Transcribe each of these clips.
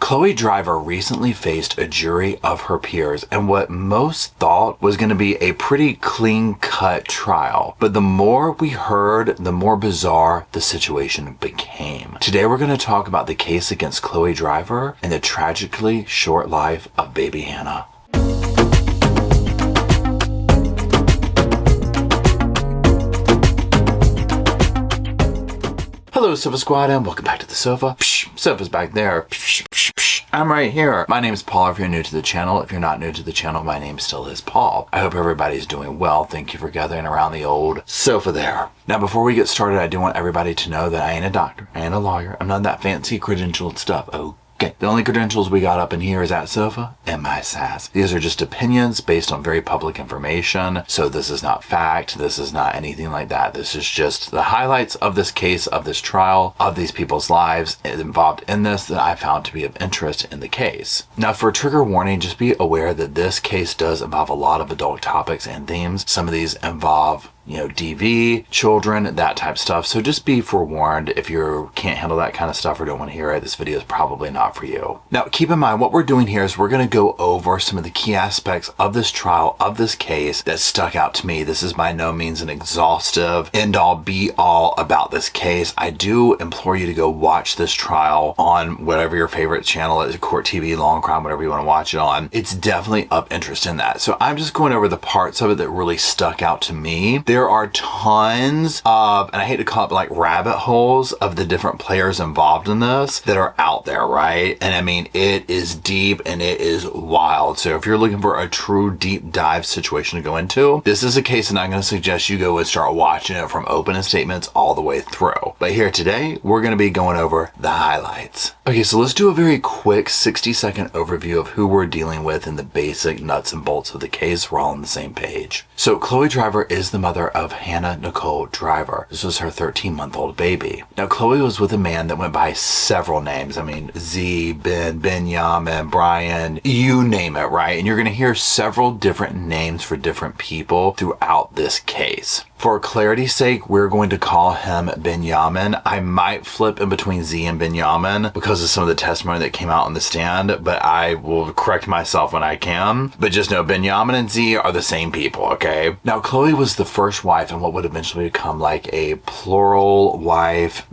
Chloe Driver recently faced a jury of her peers and what most thought was going to be a pretty clean-cut trial. But the more we heard, the more bizarre the situation became. Today we're going to talk about the case against Chloe Driver and the tragically short life of baby Hannah. Hello Sofa Squad and welcome back to the sofa. Sofa's back there. I'm right here. My name is Paul if you're new to the channel. If you're not new to the channel, my name still is Paul. I hope everybody's doing well. Thank you for gathering around the old sofa there. Now before we get started, I do want everybody to know that I ain't a doctor, I ain't a lawyer, I'm not that fancy credentialed stuff. Okay, the only credentials we got up in here is that sofa and my sass. These are just opinions based on very public information, so this is not fact, this is not anything like that. This is just the highlights of this case, of this trial, of these people's lives involved in this that I found to be of interest in the case. Now for a trigger warning, just be aware that this case does involve a lot of adult topics and themes. Some of these involve DV, children, that type of stuff. So just be forewarned if you can't handle that kind of stuff or don't want to hear it, this video is probably not for you. Now keep in mind what we're doing here is we're going to go over some of the key aspects of this trial, of this case that stuck out to me. This is by no means an exhaustive end all be all about this case. I do implore you to go watch this trial on whatever your favorite channel is, Court TV, Long Crime, whatever you want to watch it on. It's definitely of interest in that. So I'm just going over the parts of it that really stuck out to me. There are tons of, and I hate to call it like rabbit holes of the different players involved in this that are out there, right? And I mean, it is deep and it is wild. So if you're looking for a true deep dive situation to go into, this is a case that I'm going to suggest you go and start watching it from opening statements all the way through. But here today, we're going to be going over the highlights. Okay, so let's do a very quick 60-second overview of who we're dealing with and the basic nuts and bolts of the case. We're all on the same page. So Chloe Driver is the mother of Hannah Nicole Driver. This was her 13-month-old baby. Now Chloe was with a man that went by several names. I mean, Z, Ben, Benyamin, Brian, you name it, right? And you're going to hear several different names for different people throughout this case. For clarity's sake, we're going to call him Benyamin. I might flip in between Z and Benyamin because of some of the testimony that came out on the stand, but I will correct myself when I can. But just know Benyamin and Z are the same people, okay? Now, Chloe was the first wife in what would eventually become like a plural wife,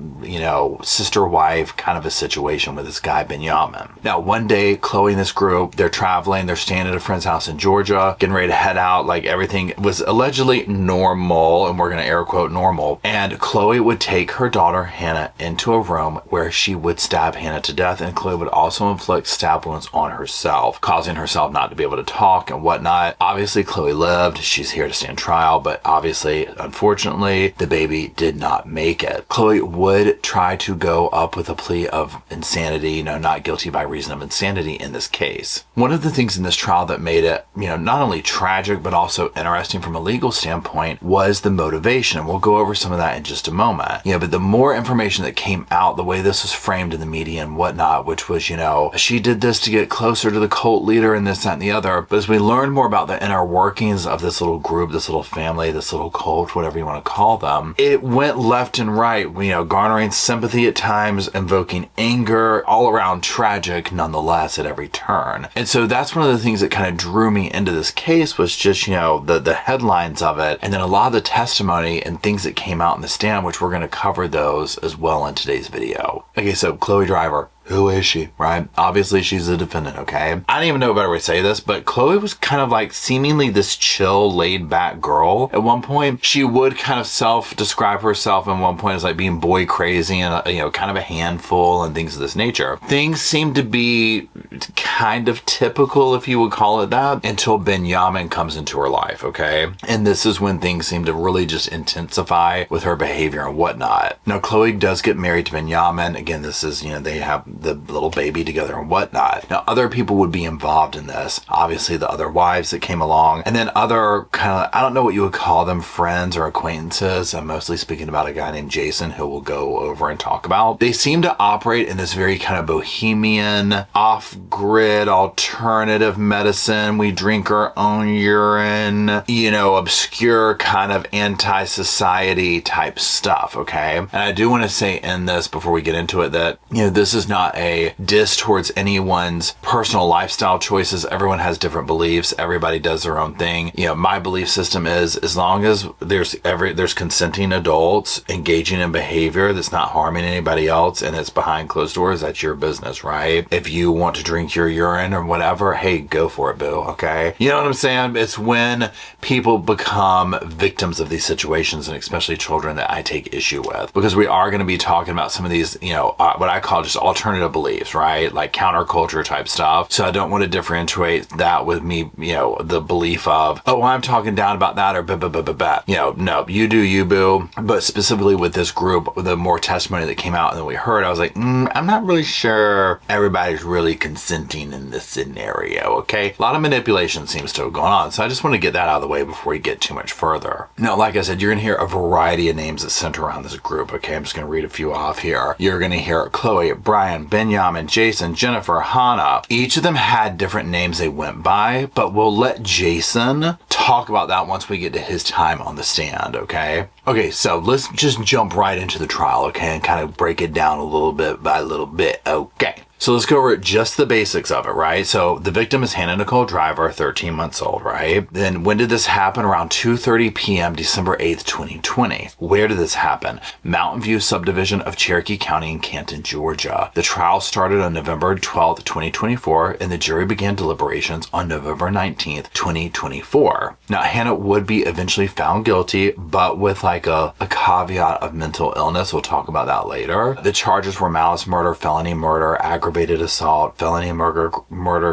sister wife kind of a situation with this guy, Benyamin. Now, one day, Chloe and this group, they're traveling, they're staying at a friend's house in Georgia, getting ready to head out, like everything was allegedly normal, and we're going to air quote normal. And Chloe would take her daughter Hannah into a room where she would stab Hannah to death, and Chloe would also inflict stab wounds on herself, causing herself not to be able to talk and whatnot. Obviously, Chloe lived. She's here to stand trial, but obviously, unfortunately, the baby did not make it. Chloe would try to go up with a plea of insanity, not guilty by reason of insanity in this case. One of the things in this trial that made it, not only tragic, but also interesting from a legal standpoint was the motivation, and we'll go over some of that in just a moment. But the more information that came out, the way this was framed in the media and whatnot, which was, she did this to get closer to the cult leader and this, that, and the other. But as we learned more about the inner workings of this little group, this little family, this little cult, whatever you want to call them, it went left and right, garnering sympathy at times, invoking anger, all around tragic nonetheless at every turn. And so that's one of the things that kind of drew me into this case was just, the headlines of it, and then a lot of the testimony and things that came out in the stand, which we're going to cover those as well in today's video. Okay, so Chloe Driver. Who is she, right? Obviously, she's a defendant, okay? I don't even know a better way to say this, but Chloe was kind of like seemingly this chill, laid-back girl. At one point, she would kind of self-describe herself at one point as like being boy crazy and, kind of a handful and things of this nature. Things seem to be kind of typical, if you would call it that, until Benyamin comes into her life, okay? And this is when things seem to really just intensify with her behavior and whatnot. Now, Chloe does get married to Benyamin. Again, this is, they have the little baby together and whatnot. Now, other people would be involved in this. Obviously, the other wives that came along, and then other kind of, I don't know what you would call them, friends or acquaintances. I'm mostly speaking about a guy named Jason who we'll go over and talk about. They seem to operate in this very kind of bohemian, off-grid liquid alternative medicine. We drink our own urine, you know, obscure kind of anti-society type stuff, okay? And I do want to say in this, before we get into it, that, you know, this is not a diss towards anyone's personal lifestyle choices. Everyone has different beliefs. Everybody does their own thing. You know, my belief system is, as long as there's consenting adults engaging in behavior that's not harming anybody else and it's behind closed doors, that's your business, right? If you want to drink your urine or whatever, hey, go for it, boo, okay? You know what I'm saying? It's when people become victims of these situations, and especially children, that I take issue with, because we are going to be talking about some of these, you know, what I call just alternative beliefs, right? Like counterculture type stuff. So I don't want to differentiate that with me, you know, the belief of, oh, I'm talking down about that, or blah. You know, no, you do you, boo. But specifically with this group, the more testimony that came out and that we heard, I was like, I'm not really sure everybody's really consenting in this scenario, okay? A lot of manipulation seems to have gone on. So I just want to get that out of the way before we get too much further. Now, like I said, you're going to hear a variety of names that center around this group, okay? I'm just going to read a few off here. You're going to hear Chloe, Brian, Benyamin, Jason, Jennifer, Hannah. Each of them had different names they went by, but we'll let Jason talk about that once we get to his time on the stand, okay? Okay, so let's just jump right into the trial, okay, and kind of break it down a little bit by little bit, okay? So let's go over just the basics of it, right? So the victim is Hannah Nicole Driver, 13 months old, right? Then when did this happen? Around 2:30 p.m., December 8th, 2020. Where did this happen? Mountain View subdivision of Cherokee County in Canton, Georgia. The trial started on November 12th, 2024, and the jury began deliberations on November 19th, 2024. Now, Hannah would be eventually found guilty, but with like a caveat of mental illness. We'll talk about that later. The charges were malice murder, felony murder, aggravated assault, felony murder,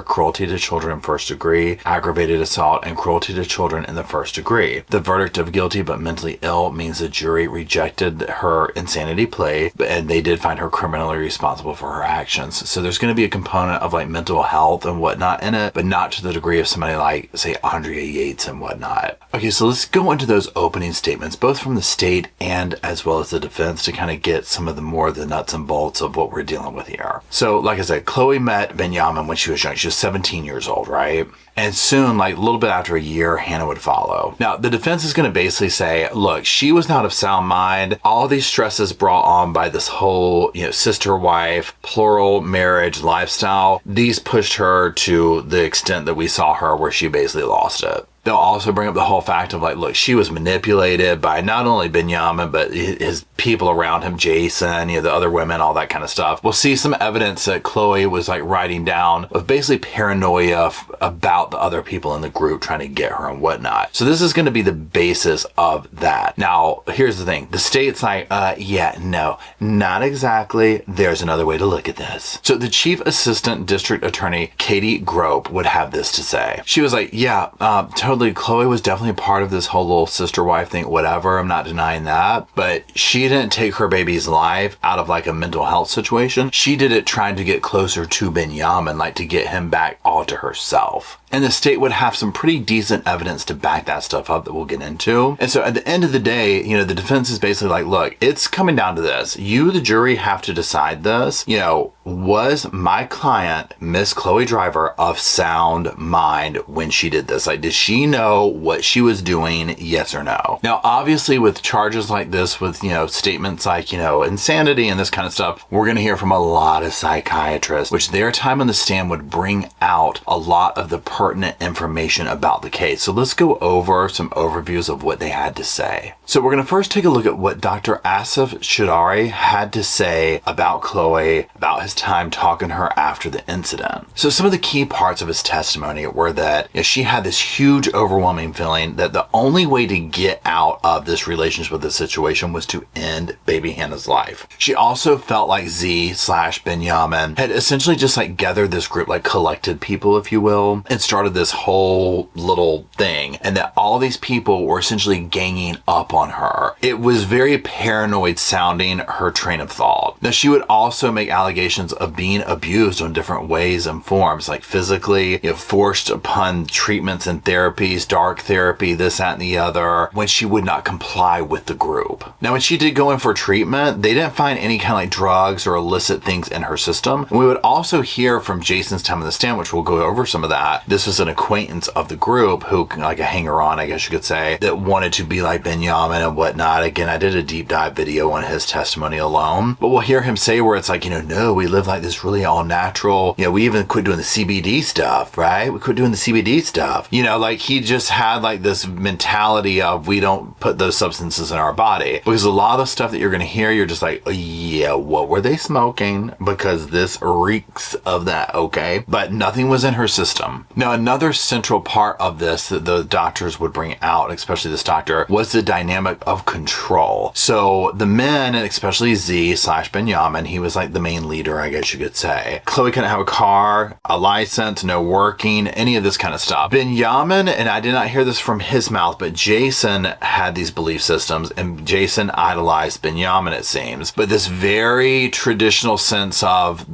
cruelty to children in first degree, aggravated assault, and cruelty to children in the first degree. The verdict of guilty but mentally ill means the jury rejected her insanity plea, and they did find her criminally responsible for her actions. So there's going to be a component of like mental health and whatnot in it, but not to the degree of somebody like, say, Andrea Yates and whatnot. Okay, so let's go into those opening statements, both from the state and as well as the defense, to kind of get some of the nuts and bolts of what we're dealing with here. So like I said, Chloe met Benyamin when she was young. She was 17 years old, right? And soon, like a little bit after a year, Hannah would follow. Now, the defense is going to basically say, look, she was not of sound mind. All these stresses brought on by this whole, you know, sister-wife, plural marriage lifestyle, these pushed her to the extent that we saw her where she basically lost it. They'll also bring up the whole fact of like, look, she was manipulated by not only Benyamin, but his people around him, Jason, you know, the other women, all that kind of stuff. We'll see some evidence that Chloe was like writing down of basically paranoia about the other people in the group trying to get her and whatnot. So this is going to be the basis of that. Now, here's the thing. The state's like, yeah, no, not exactly. There's another way to look at this. So the Chief Assistant District Attorney, Katie Grope, would have this to say. She was like, yeah, totally. Chloe was definitely part of this whole little sister wife thing, whatever. I'm not denying that. But she didn't take her baby's life out of like a mental health situation. She did it trying to get closer to Benyamin, like to get him back all to herself. And the state would have some pretty decent evidence to back that stuff up that we'll get into. And so at the end of the day, you know, the defense is basically like, look, it's coming down to this. You, the jury, have to decide this. You know, was my client, Miss Chloe Driver, of sound mind when she did this? Like, did she know what she was doing? Yes or no? Now, obviously, with charges like this, with, you know, statements like, you know, insanity and this kind of stuff, we're going to hear from a lot of psychiatrists, which their time on the stand would bring out a lot of the pertinent information about the case. So let's go over some overviews of what they had to say. So we're going to first take a look at what Dr. Asif Shadari had to say about Chloe, about his time talking to her after the incident. So some of the key parts of his testimony were that, you know, she had this huge, overwhelming feeling that the only way to get out of this relationship with the situation was to end baby Hannah's life. She also felt like Z/Benyamin had essentially just like gathered this group, like collected people, if you will, and started this whole little thing, and that all these people were essentially ganging up on her. It was very paranoid sounding, her train of thought. Now, she would also make allegations of being abused in different ways and forms, like physically, forced upon treatments and therapies, dark therapy, this, that, and the other, when she would not comply with the group. Now, when she did go in for treatment, they didn't find any kind of like drugs or illicit things in her system. And we would also hear from Jason's time on the stand, which we'll go over some of that. This was an acquaintance of the group who, like a hanger-on, I guess you could say, that wanted to be like Benyamin and whatnot. Again, I did a deep dive video on his testimony alone, but we'll hear him say where it's like, no, we live like this really all natural. We even quit doing the CBD stuff, right? We quit doing the CBD stuff. Like he just had like this mentality of we don't put those substances in our body, because a lot of the stuff that you're going to hear, you're just like, oh, yeah, what were they smoking? Because this reeks of that, okay? But nothing was in her system. Now, another central part of this that the doctors would bring out, especially this doctor, was the dynamic of control. So the men, and especially Z/Benyamin, he was like the main leader, I guess you could say. Chloe couldn't have a car, a license, no working, any of this kind of stuff. Benyamin, and I did not hear this from his mouth, but Jason had these belief systems, and Jason idolized Benyamin, it seems. But this very traditional sense of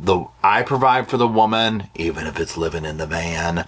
I provide for the woman, even if it's living in the van.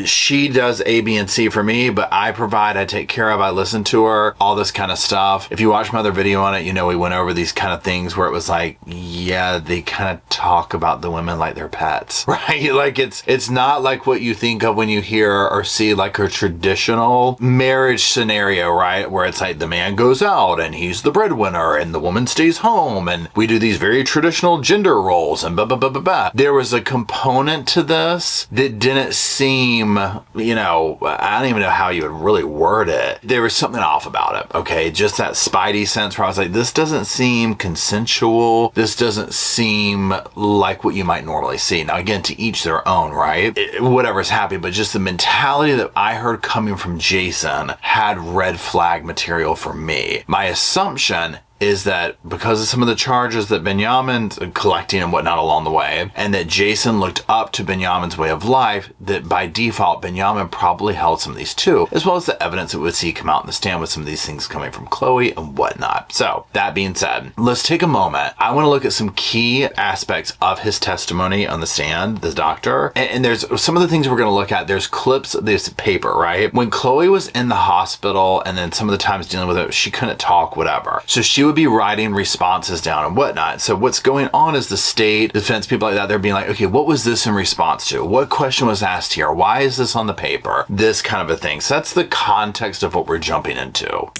She does A, B, and C for me, but I provide, I take care of, I listen to her, all this kind of stuff. If you watch my other video on it, we went over these kind of things where it was like, yeah, they kind of talk about the women like they're pets, right? Like it's not like what you think of when you hear or see like a traditional marriage scenario, right? Where it's like the man goes out and he's the breadwinner and the woman stays home, and we do these very traditional gender roles and blah, blah, blah, blah, blah. There was a component to this that didn't seem, I don't even know how you would really word it. There was something off about it, okay? Just that spidey sense where I was like, this doesn't seem consensual. This doesn't seem like what you might normally see. Now, again, to each their own, right? Whatever's happening, but just the mentality that I heard coming from Jason had red flag material for me. My assumption is that because of some of the charges that Benyamin's collecting and whatnot along the way, and that Jason looked up to Benyamin's way of life, that by default, Benyamin probably held some of these too, as well as the evidence that we would see come out in the stand with some of these things coming from Chloe and whatnot. So, that being said, let's take a moment. I want to look at some key aspects of his testimony on the stand, the doctor, and there's some of the things we're going to look at. There's clips of this paper, right? When Chloe was in the hospital, and then some of the times dealing with it, she couldn't talk, whatever. So she would be writing responses down and whatnot. So what's going on is the state, defense, people like that, they're being like, okay, what was this in response to? What question was asked here? Why is this on the paper? This kind of a thing. So that's the context of what we're jumping into.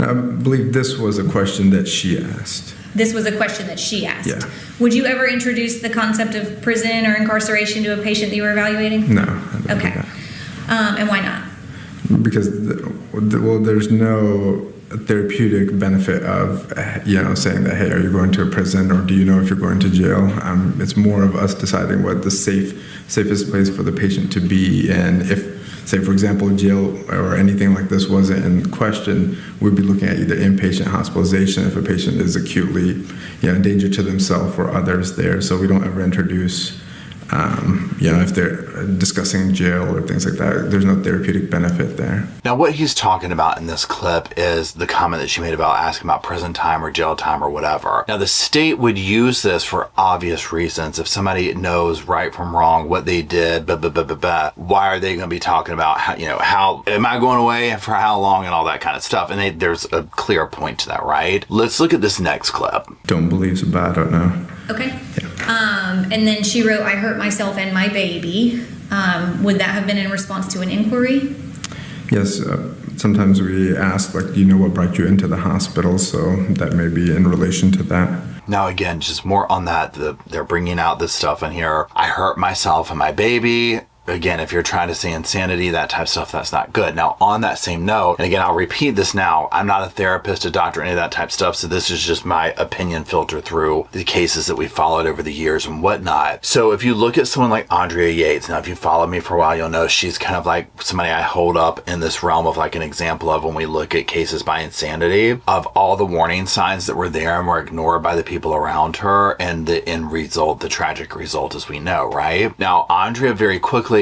I believe this was a question that she asked. This was a question that she asked. Yeah. Would you ever introduce the concept of prison or incarceration to a patient that you were evaluating? No. I don't Okay. do that. And why not? Because, there's no therapeutic benefit of, saying that, hey, are you going to a prison, or do you know if you're going to jail? It's more of us deciding what the safest place for the patient to be. And if, say, for example, jail or anything like this wasn't in question, we'd be looking at either inpatient hospitalization if a patient is acutely, in danger to themselves or others there. So we don't ever introduce, if they're discussing jail or things like that, there's no therapeutic benefit there. Now, what he's talking about in this clip is the comment that she made about asking about prison time or jail time or whatever. Now, the state would use this for obvious reasons. If somebody knows right from wrong, what they did, why are they going to be talking about how am I going away for how long and all that kind of stuff? And there's a clear point to that, right? Let's look at this next clip. Don't believe so bad, I don't know. Okay. Yeah. And then she wrote, I hurt myself and my baby. Would that have been in response to an inquiry? Yes. Sometimes we ask, like, do you know what brought you into the hospital? So that may be in relation to that. Now, again, just more on that. They're bringing out this stuff in here. I hurt myself and my baby. Again, if you're trying to say insanity, that type of stuff, that's not good. Now, on that same note, and again, I'll repeat this now, I'm not a therapist, a doctor, any of that type of stuff, so this is just my opinion filtered through the cases that we followed over the years and whatnot. So if you look at someone like Andrea Yates, now if you follow me for a while, you'll know she's kind of like somebody I hold up in this realm of like an example of when we look at cases by insanity, of all the warning signs that were there and were ignored by the people around her, and the end result, the tragic result, as we know, right? Now, Andrea very quickly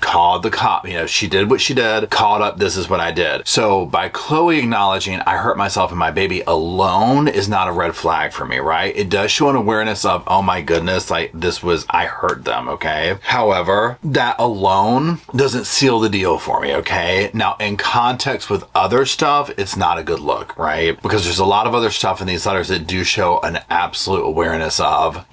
called the cop. She did what she did, called up, this is what I did. So by Chloe acknowledging I hurt myself and my baby alone is not a red flag for me, right? It does show an awareness of, oh my goodness, like I hurt them, okay? However, that alone doesn't seal the deal for me, okay? Now, in context with other stuff, it's not a good look, right? Because there's a lot of other stuff in these letters that do show an absolute awareness of,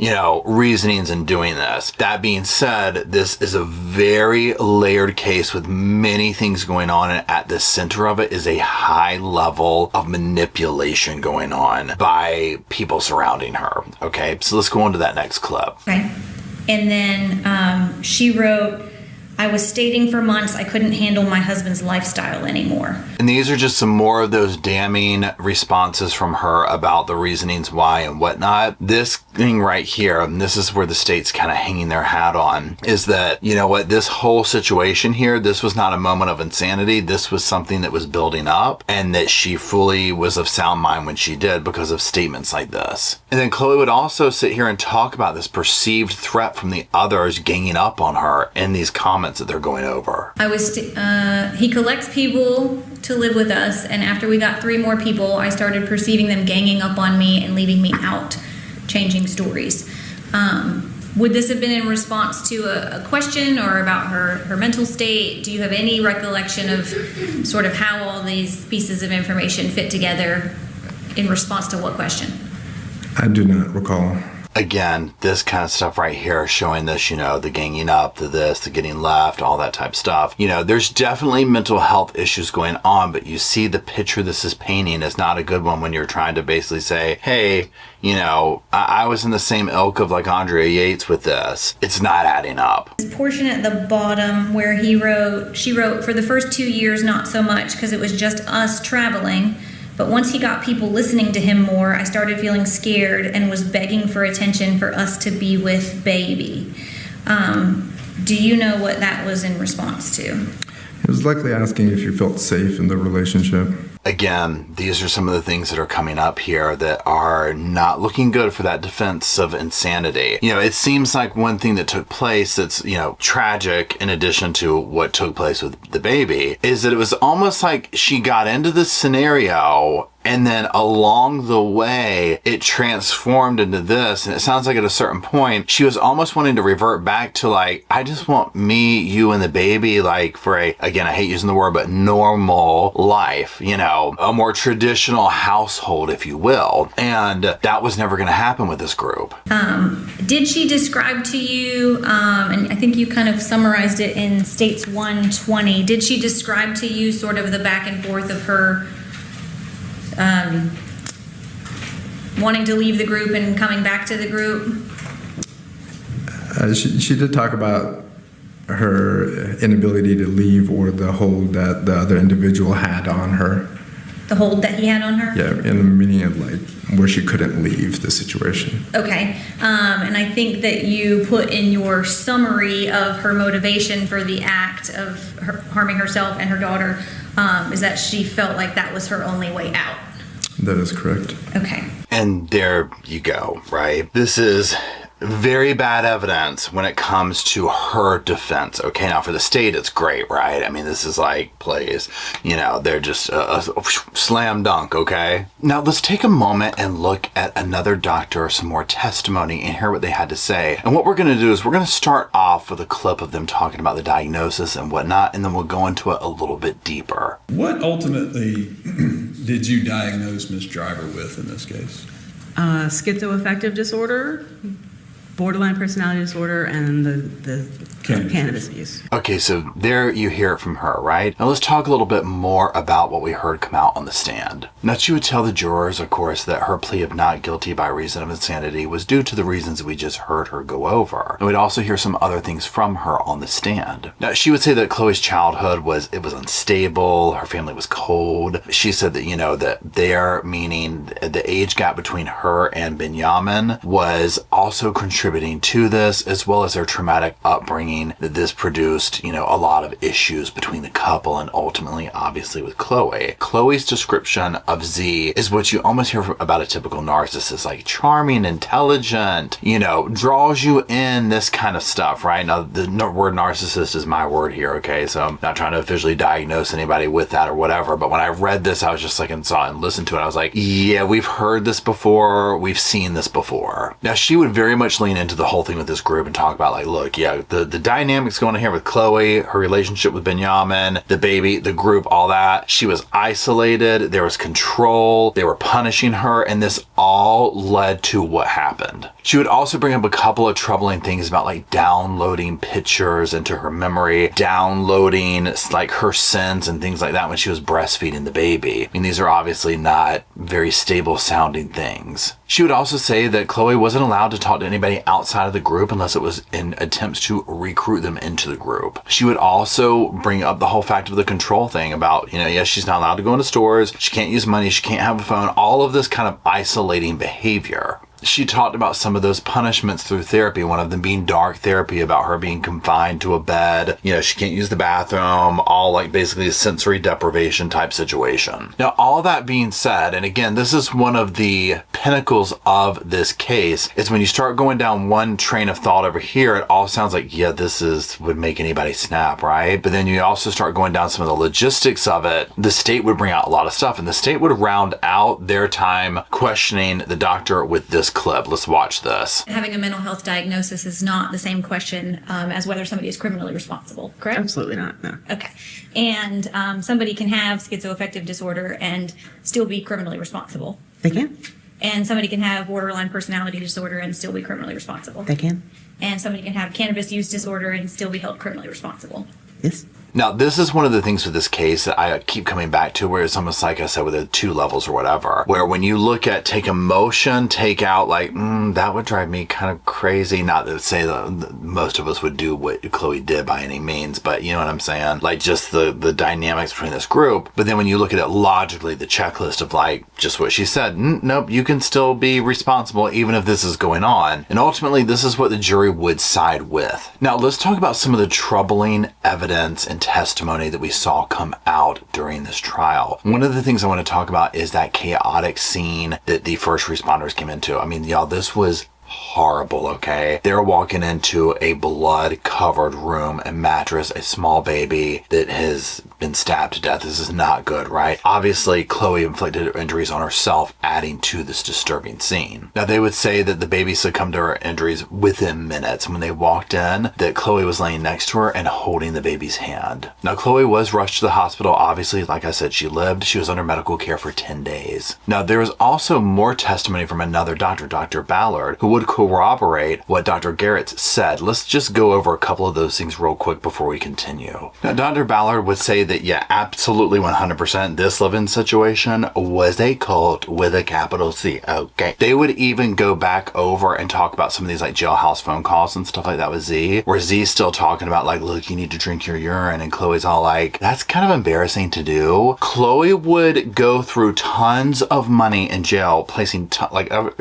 reasonings in doing this. That being said, this is a very layered case with many things going on, and at the center of it is a high level of manipulation going on by people surrounding her, okay? So let's go on to that next clip. Okay. And then she wrote, I was stating for months I couldn't handle my husband's lifestyle anymore. And these are just some more of those damning responses from her about the reasonings why and whatnot. This thing right here, and this is where the state's kind of hanging their hat on, is that, this whole situation here, this was not a moment of insanity. This was something that was building up, and that she fully was of sound mind when she did because of statements like this. And then Chloe would also sit here and talk about this perceived threat from the others ganging up on her in these comments that they're going over. He collects people to live with us, and after we got 3 more people, I started perceiving them ganging up on me and leaving me out, changing stories. Would this have been in response to a question or about her mental state? Do you have any recollection of sort of how all these pieces of information fit together in response to what question? I do not recall. Again, this kind of stuff right here showing this, the ganging up, the getting left, all that type of stuff. There's definitely mental health issues going on, but you see the picture this is painting is not a good one when you're trying to basically say, hey, I was in the same ilk of like Andrea Yates with this. It's not adding up. This portion at the bottom where she wrote, for the first 2 years, not so much because it was just us traveling. But once he got people listening to him more, I started feeling scared and was begging for attention for us to be with baby. Do you know what that was in response to? He was likely asking if you felt safe in the relationship. Again, these are some of the things that are coming up here that are not looking good for that defense of insanity. It seems like one thing that took place that's, tragic in addition to what took place with the baby is that it was almost like she got into this scenario and then along the way, it transformed into this. And it sounds like at a certain point, she was almost wanting to revert back to like, I just want me, you, and the baby, like for again, I hate using the word, but normal life, a more traditional household, if you will. And that was never going to happen with this group. Did she describe to you, and I think you kind of summarized it in States 120, did she describe to you sort of the back and forth of her wanting to leave the group and coming back to the group? She did talk about her inability to leave or the hold that the other individual had on her. The hold that he had on her? Yeah, in the meaning of like where she couldn't leave the situation. Okay. And I think that you put in your summary of her motivation for the act of her harming herself and her daughter is that she felt like that was her only way out. That is correct. Okay. And there you go, right? This is very bad evidence when it comes to her defense. Okay, now for the state, it's great, right? I mean, this is like, please, they're just a slam dunk, okay? Now, let's take a moment and look at another doctor or some more testimony and hear what they had to say. And what we're going to do is we're going to start off with a clip of them talking about the diagnosis and whatnot, and then we'll go into it a little bit deeper. What ultimately did you diagnose Ms. Driver with in this case? Schizoaffective disorder, borderline personality disorder, and the cannabis use. Okay, so there you hear it from her, right? Now let's talk a little bit more about what we heard come out on the stand. Now she would tell the jurors, of course, that her plea of not guilty by reason of insanity was due to the reasons that we just heard her go over. And we'd also hear some other things from her on the stand. Now she would say that Chloe's childhood was unstable, her family was cold. She said that, that their, meaning the age gap between her and Benyamin, was also contributing contributing to this, as well as their traumatic upbringing, that this produced, a lot of issues between the couple and ultimately, obviously, with Chloe. Chloe's description of Z is what you almost hear about a typical narcissist, like charming, intelligent, draws you in, this kind of stuff, right? Now, the word narcissist is my word here, okay? So I'm not trying to officially diagnose anybody with that or whatever, but when I read this, I was just like, and saw it and listened to it, I was like, yeah, we've heard this before, we've seen this before. Now, she would very much lean into the whole thing with this group and talk about, like, look, yeah, the dynamics going on here with Chloe, her relationship with Benyamin, the baby, the group, all that. She was isolated, there was control, they were punishing her, and this all led to what happened. She would also bring up a couple of troubling things about, like, downloading pictures into her memory, downloading, like, her sins and things like that when she was breastfeeding the baby. I mean, these are obviously not very stable sounding things. She would also say that Chloe wasn't allowed to talk to anybody outside of the group unless it was in attempts to recruit them into the group. She would also bring up the whole fact of the control thing about, yes, she's not allowed to go into stores, she can't use money, she can't have a phone, all of this kind of isolating behavior. She talked about some of those punishments through therapy, one of them being dark therapy, about her being confined to a bed. She can't use the bathroom, all like basically a sensory deprivation type situation. Now, all that being said, and again, this is one of the pinnacles of this case, is when you start going down one train of thought over here, it all sounds like, yeah, would make anybody snap, right? But then you also start going down some of the logistics of it. The state would bring out a lot of stuff, and the state would round out their time questioning the doctor with this clip. Let's watch this. Having a mental health diagnosis is not the same question as whether somebody is criminally responsible, correct? Absolutely not, no. Okay. And somebody can have schizoaffective disorder and still be criminally responsible. They can. And somebody can have borderline personality disorder and still be criminally responsible. They can. And somebody can have cannabis use disorder and still be held criminally responsible. Yes. Now, this is one of the things with this case that I keep coming back to, where it's almost like I said with the 2 levels or whatever, where when you look at take emotion, take out like, that would drive me kind of crazy. Not to say that most of us would do what Chloe did by any means, but you know what I'm saying? Like just the dynamics between this group. But then when you look at it logically, the checklist of like just what she said, nope, you can still be responsible even if this is going on. And ultimately, this is what the jury would side with. Now, let's talk about some of the troubling evidence and testimony that we saw come out during this trial. One of the things I want to talk about is that chaotic scene that the first responders came into. I mean, y'all, this was horrible, okay? They're walking into a blood-covered room, a mattress, a small baby that has been stabbed to death. This is not good, right? Obviously, Chloe inflicted injuries on herself, adding to this disturbing scene. Now, they would say that the baby succumbed to her injuries within minutes. When they walked in, that Chloe was laying next to her and holding the baby's hand. Now, Chloe was rushed to the hospital. Obviously, like I said, she lived. She was under medical care for 10 days. Now, there was also more testimony from another doctor, Dr. Ballard, who would corroborate what Dr. Garrett said. Let's just go over a couple of those things real quick before we continue. Now, Dr. Ballard would say that, yeah, absolutely 100%, this living situation was a cult with a capital C, okay? They would even go back over and talk about some of these like jailhouse phone calls and stuff like that with Z, where Z's still talking about like, look, you need to drink your urine, and Chloe's all like, that's kind of embarrassing to do. Chloe would go through tons of money in jail, placing,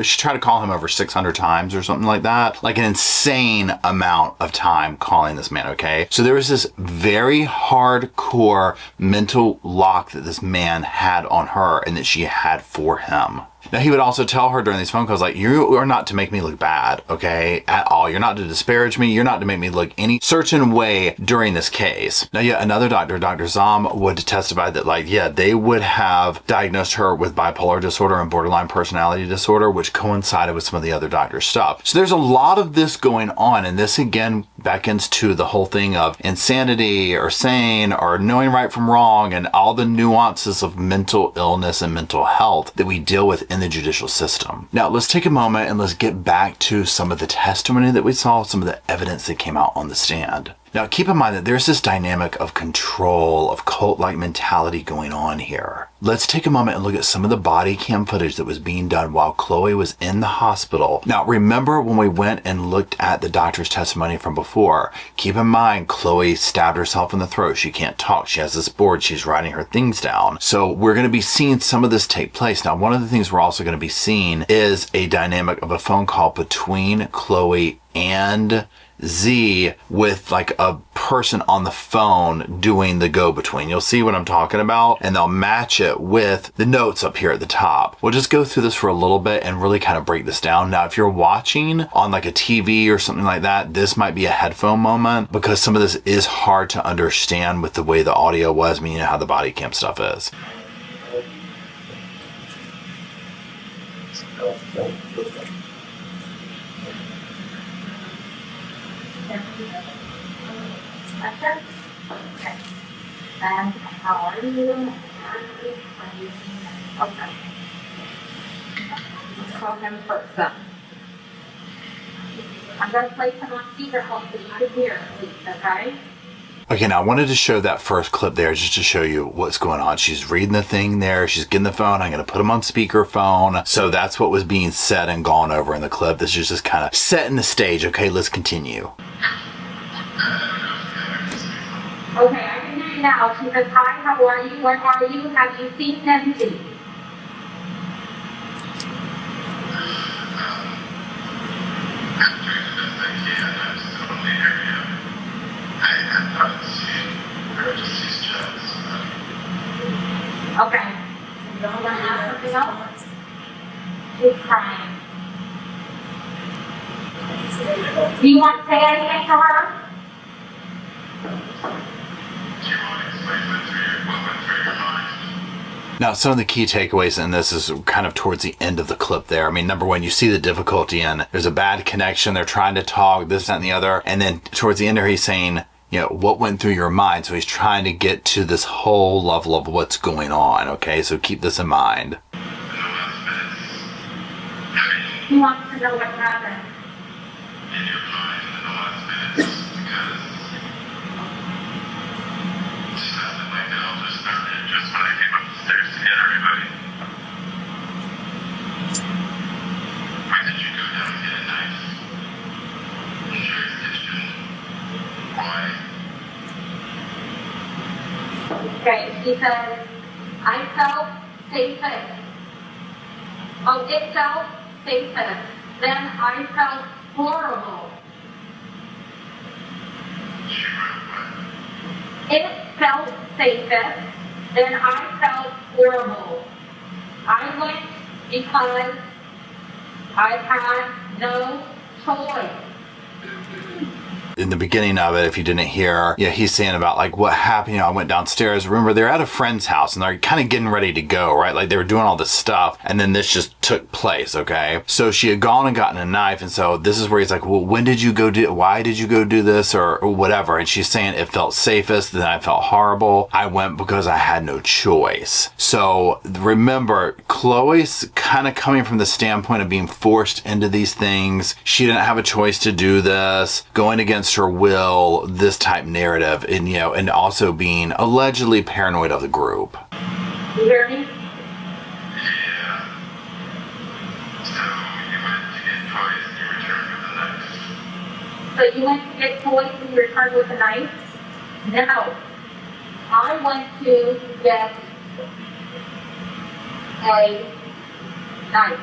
she tried to call him over 600 times or something like that. Like an insane amount of time calling this man, okay? So there was this very hardcore mental lock that this man had on her and that she had for him. Now, he would also tell her during these phone calls, like, you are not to make me look bad, okay, at all. You're not to disparage me. You're not to make me look any certain way during this case. Now, yet another doctor, Dr. Zom, would testify that, like, yeah, they would have diagnosed her with bipolar disorder and borderline personality disorder, which coincided with some of the other doctors' stuff. So there's a lot of this going on, and this, again, beckons to the whole thing of insanity or sane or knowing right from wrong and all the nuances of mental illness and mental health that we deal with in the judicial system. Now, let's take a moment and let's get back to some of the testimony that we saw, some of the evidence that came out on the stand. Now, keep in mind that there's this dynamic of control, of cult-like mentality going on here. Let's take a moment and look at some of the body cam footage that was being done while Chloe was in the hospital. Now, remember when we went and looked at the doctor's testimony from before? Keep in mind, Chloe stabbed herself in the throat. She can't talk. She has this board. She's writing her things down. So we're going to be seeing some of this take place. Now, one of the things we're also going to be seeing is a dynamic of a phone call between Chloe and Z with like a person on the phone doing the go-between. You'll see what I'm talking about, and they'll match it with the notes up here at the top. We'll just go through this for a little bit and really kind of break this down. Now, if you're watching on like a TV or something like that, this might be a headphone moment because some of this is hard to understand with the way the audio was. I mean, you know how the body cam stuff is. Okay. And how are you? Okay. Let's call him first then. I'm going to place him on speakerphone so you can hear, please, okay? Okay, now I wanted to show that first clip there just to show you what's going on. She's reading the thing there. She's getting the phone. I'm going to put him on speakerphone. So that's what was being said and gone over in the clip. This is just kind of setting the stage. Okay, let's continue. Okay, I can hear you now. She says, hi, how are you? Where are you? Have you seen Nancy? Okay. You don't want to ask something else? She's crying. Do you want to say anything to her? Now, some of the key takeaways in this is kind of towards the end of the clip there. I mean, number one, you see the difficulty in there's a bad connection. They're trying to talk, this, that, and the other. And then towards the end there, he's saying, you know, what went through your mind? So he's trying to get to this whole level of what's going on. Okay, so keep this in mind. He wants to know what happened. Okay, she says, I felt safest. Oh, it felt safest. Then I felt horrible. It felt safest. Then I felt horrible. I went because I had no choice. In the beginning of it, if you didn't hear, yeah, he's saying about like what happened. You know, I went downstairs. Remember, they're at a friend's house and they're kind of getting ready to go, right? Like they were doing all this stuff, and then this just took place. Okay, so she had gone and gotten a knife, and so this is where he's like, "Well, when did you go do? Why did you go do this, or whatever?" And she's saying it felt safest. Then I felt horrible. I went because I had no choice. So remember, Chloe's kind of coming from the standpoint of being forced into these things. She didn't have a choice to do this, going against her will, this type narrative, and you know, and also being allegedly paranoid of the group. You hear me? Yeah. So you went to get toys and you returned with a knife. So you went to get toys and you returned with a knife? No. I went to get a knife.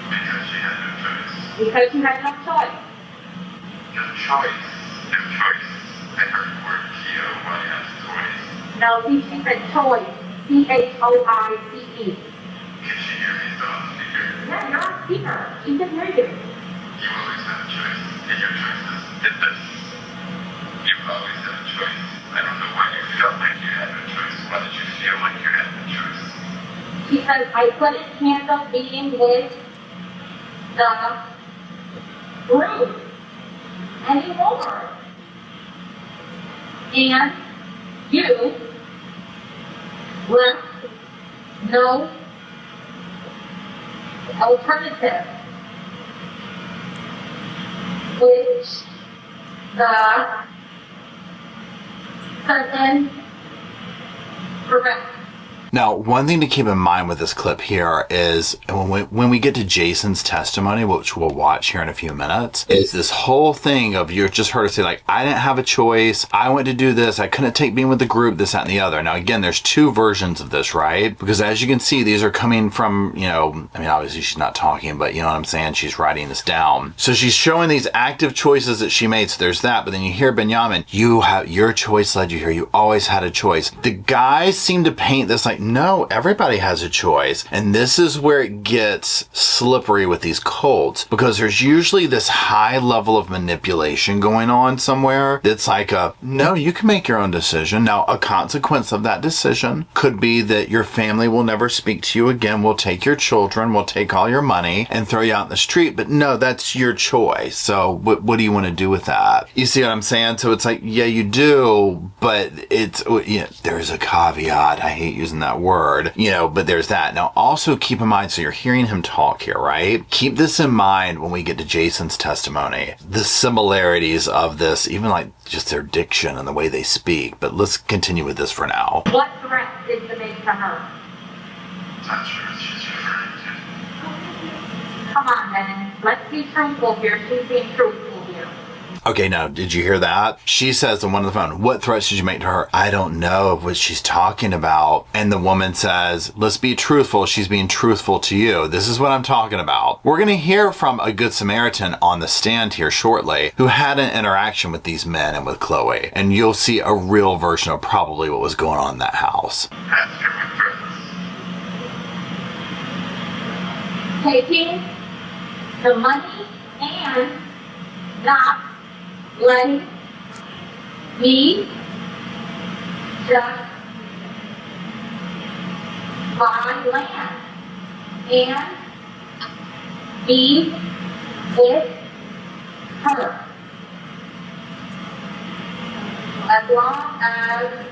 Because you had no choice. Because you had no choice. No choice. No choice. I heard the word T-O-Y-S, toys. No, she said choice. C-H-O-I-C-E. Can she hear me still on speaker? Yeah, you're on speaker. She can hear you. You always have a choice, and your choices did this. You always have a choice. I don't know why you felt like you had no choice. Why did you feel like you had no choice? She says, I couldn't handle being with the group anymore. And you left no alternative, which the sentence correct. Now, one thing to keep in mind with this clip here is when we get to Jason's testimony, which we'll watch here in a few minutes, is this whole thing of you just heard her say, like, I didn't have a choice. I went to do this. I couldn't take being with the group, this, that, and the other. Now, again, there's two versions of this, right? Because as you can see, these are coming from, you know, I mean, obviously she's not talking, but you know what I'm saying? She's writing this down. So she's showing these active choices that she made. So there's that. But then you hear Benyamin, your choice led you here. You always had a choice. The guys seem to paint this like, no, everybody has a choice. And this is where it gets slippery with these cults, because there's usually this high level of manipulation going on somewhere that's like no, you can make your own decision. Now, a consequence of that decision could be that your family will never speak to you again, will take your children, will take all your money and throw you out in the street. But no, that's your choice. So what do you want to do with that? You see what I'm saying? So it's like, yeah, you do, but it's, you know, there's a caveat. I hate using that word, you know, but there's that. Now, also keep in mind, so you're hearing him talk here, right? Keep this in mind when we get to Jason's testimony. The similarities of this, even like just their diction and the way they speak. But let's continue with this for now. What threat did you make to her? Not sure what she's referring to. Come on, then. Let's be truthful here. She's being truthful here. Okay, now, did you hear that? She says to one on the phone, what threats did you make to her? I don't know what she's talking about. And the woman says, let's be truthful. She's being truthful to you. This is what I'm talking about. We're going to hear from a Good Samaritan on the stand here shortly who had an interaction with these men and with Chloe. And you'll see a real version of probably what was going on in that house. Ask her what threats. Taking the money and not letting me just buy land and be with her as long as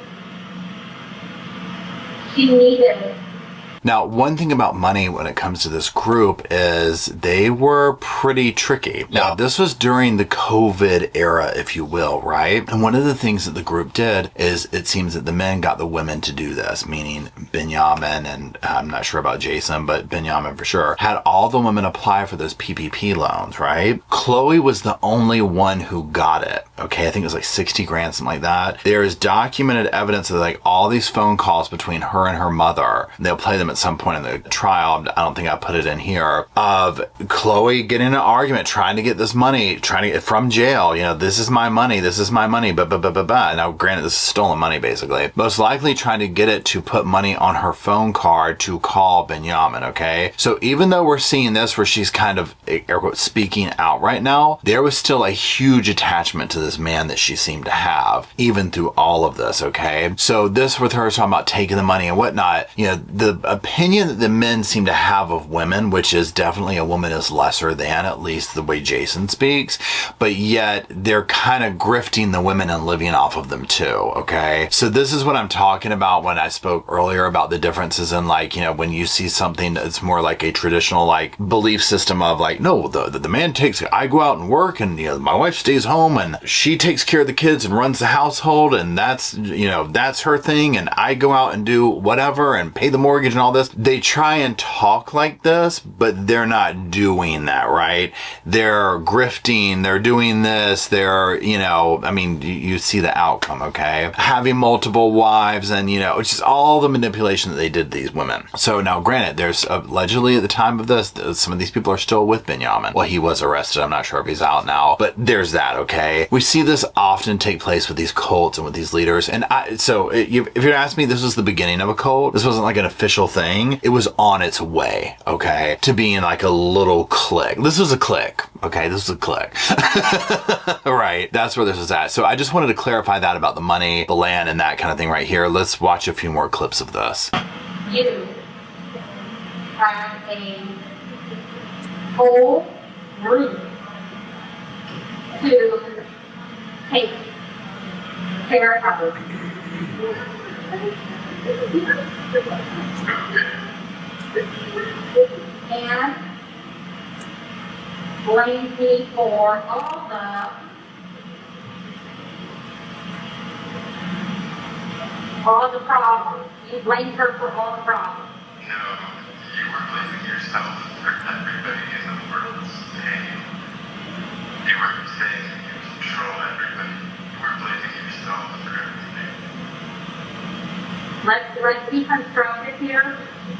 she needed. Now, one thing about money when it comes to this group is they were pretty tricky. Now, this was during the COVID era, if you will, right? And one of the things that the group did is it seems that the men got the women to do this, meaning Benyamin, and I'm not sure about Jason, but Benyamin for sure, had all the women apply for those PPP loans, right? Chloe was the only one who got it. Okay, I think it was like 60 grand, something like that. There is documented evidence of like all these phone calls between her and her mother. They'll play them at some point in the trial. I don't think I put it in here, of Chloe getting in an argument, trying to get this money, trying to get from jail. You know, this is my money, but. Now, granted, this is stolen money, basically. Most likely trying to get it to put money on her phone card to call Benyamin, okay? So even though we're seeing this where she's kind of, air quotes, speaking out right now, there was still a huge attachment to this man that she seemed to have, even through all of this, okay? So this with her talking about taking the money and whatnot, you know, the opinion that the men seem to have of women, which is definitely a woman is lesser than, at least the way Jason speaks, but yet they're kind of grifting the women and living off of them too, okay? So this is what I'm talking about when I spoke earlier about the differences in, like, you know, when you see something that's more like a traditional, like, belief system of, like, no, the man takes, I go out and work and, you know, my wife stays home and she takes care of the kids and runs the household and that's, you know, that's her thing, and I go out and do whatever and pay the mortgage and all this. They try and talk like this, but they're not doing that, right? They're grifting, they're doing this, they're, you know, I mean, you see the outcome, okay? Having multiple wives and, you know, it's just all the manipulation that they did to these women. So now, granted, there's allegedly at the time of this, some of these people are still with Benyamin. Well, he was arrested. I'm not sure if he's out now, but there's that, okay? We see this often take place with these cults and with these leaders. And so if you're asking me, this was the beginning of a cult. This wasn't like an official thing. It was on its way, okay, to being like a little clique. This was a clique, okay? This was a clique. Right, that's where this is at. So I just wanted to clarify that about the money, the land, and that kind of thing right here. Let's watch a few more clips of this. You have a whole room to take care of. And blame me for all the all the problems. You blamed her for all the problems. No, you were blaming yourself for everybody in the world's pain. You were saying that you control everybody. You were blaming yourself for everything. Let's be constructive here.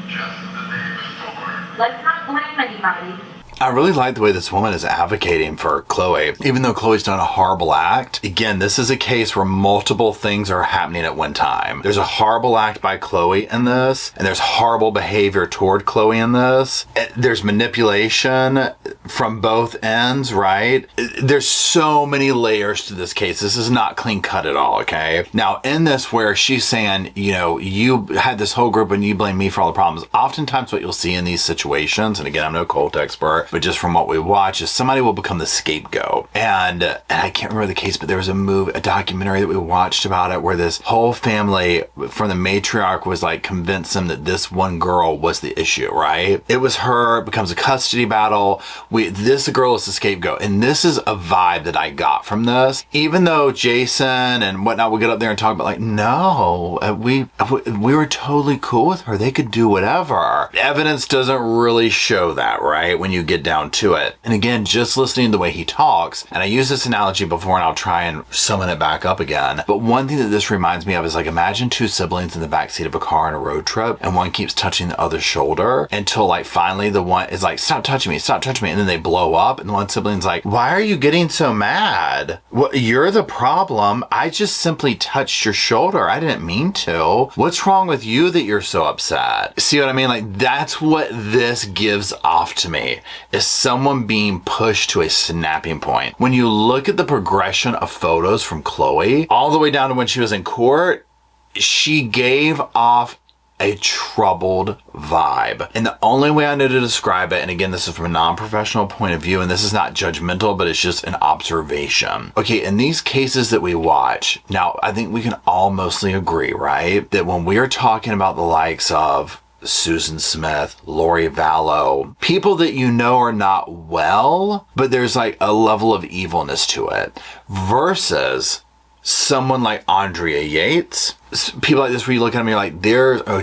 Just the day before. Let's not blame anybody. I really like the way this woman is advocating for Chloe, even though Chloe's done a horrible act. Again, this is a case where multiple things are happening at one time. There's a horrible act by Chloe in this, and there's horrible behavior toward Chloe in this. There's manipulation from both ends, right? There's so many layers to this case. This is not clean cut at all, okay? Now, in this where she's saying, you know, you had this whole group and you blame me for all the problems, oftentimes what you'll see in these situations, and again, I'm no cult expert, but just from what we watch, is somebody will become the scapegoat. And I can't remember the case, but there was a documentary that we watched about it where this whole family from the matriarch was like convinced them that this one girl was the issue, right? It was her, it becomes a custody battle. This girl is the scapegoat. And this is a vibe that I got from this. Even though Jason and whatnot will get up there and talk about like, no, we were totally cool with her. They could do whatever. Evidence doesn't really show that, right? When you get down to it. And again, just listening to the way he talks, and I used this analogy before and I'll try and summon it back up again. But one thing that this reminds me of is like, imagine two siblings in the backseat of a car on a road trip and one keeps touching the other's shoulder until like finally the one is like, stop touching me. And then they blow up and the one sibling's like, why are you getting so mad? Well, you're the problem. I just simply touched your shoulder. I didn't mean to. What's wrong with you that you're so upset? See what I mean? Like, that's what this gives off to me, is someone being pushed to a snapping point. When you look at the progression of photos from Chloe, all the way down to when she was in court, she gave off a troubled vibe. And the only way I know to describe it, and again, this is from a non-professional point of view, and this is not judgmental, but it's just an observation. Okay, in these cases that we watch, now I think we can all mostly agree, right? That when we are talking about the likes of Susan Smith, Lori Vallow, people that you know are not well, but there's like a level of evilness to it, versus someone like Andrea Yates. People like this where you look at them, you're like,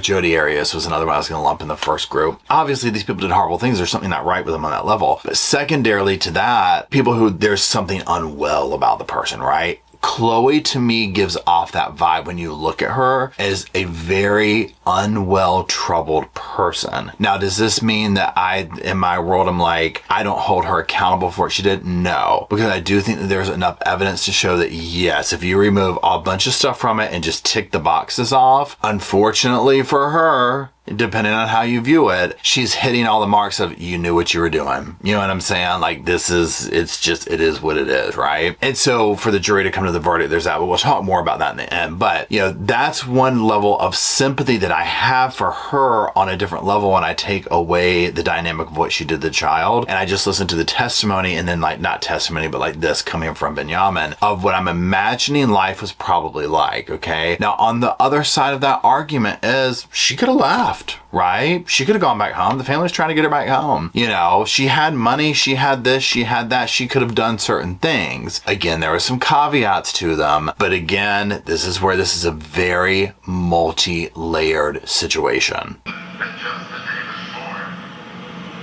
Jodi Arias was another one I was going to lump in the first group. Obviously, these people did horrible things. There's something not right with them on that level. But secondarily to that, people who there's something unwell about the person, right? Chloe, to me, gives off that vibe when you look at her as a very unwell, troubled person. Now, does this mean that in my world, I'm like, I don't hold her accountable for what she did? No, because I do think that there's enough evidence to show that, yes, if you remove a bunch of stuff from it and just tick the boxes off, unfortunately for her, depending on how you view it, she's hitting all the marks of you knew what you were doing. You know what I'm saying? Like, it is what it is, right? And so for the jury to come to the verdict, there's that, but we'll talk more about that in the end. But, you know, that's one level of sympathy that I have for her on a different level when I take away the dynamic of what she did to the child. And I just listen to the testimony, and then like, not testimony, but like this coming from Benyamin of what I'm imagining life was probably like, okay? Now, on the other side of that argument is she could have left. Right? She could have gone back home. The family was trying to get her back home. You know, she had money, she had this, she had that. She could have done certain things. Again, there were some caveats to them. But again, this is where this is a very multi-layered situation.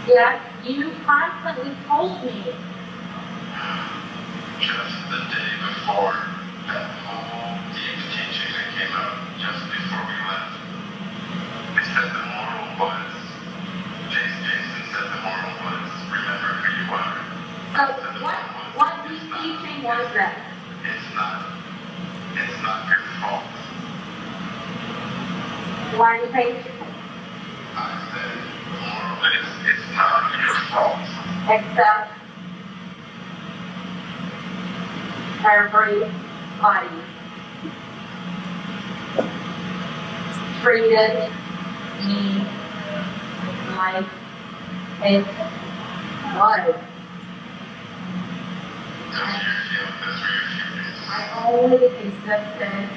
Yes, you constantly told me. Just the day before, that whole deep teaching that came out just before we left. They said the moral was, Jason said the moral was, remember who you are. So what deep teaching was that? It's not your fault. Why do you think? I said the moral is, it's not your fault. Except everybody treated me like it was. I only existed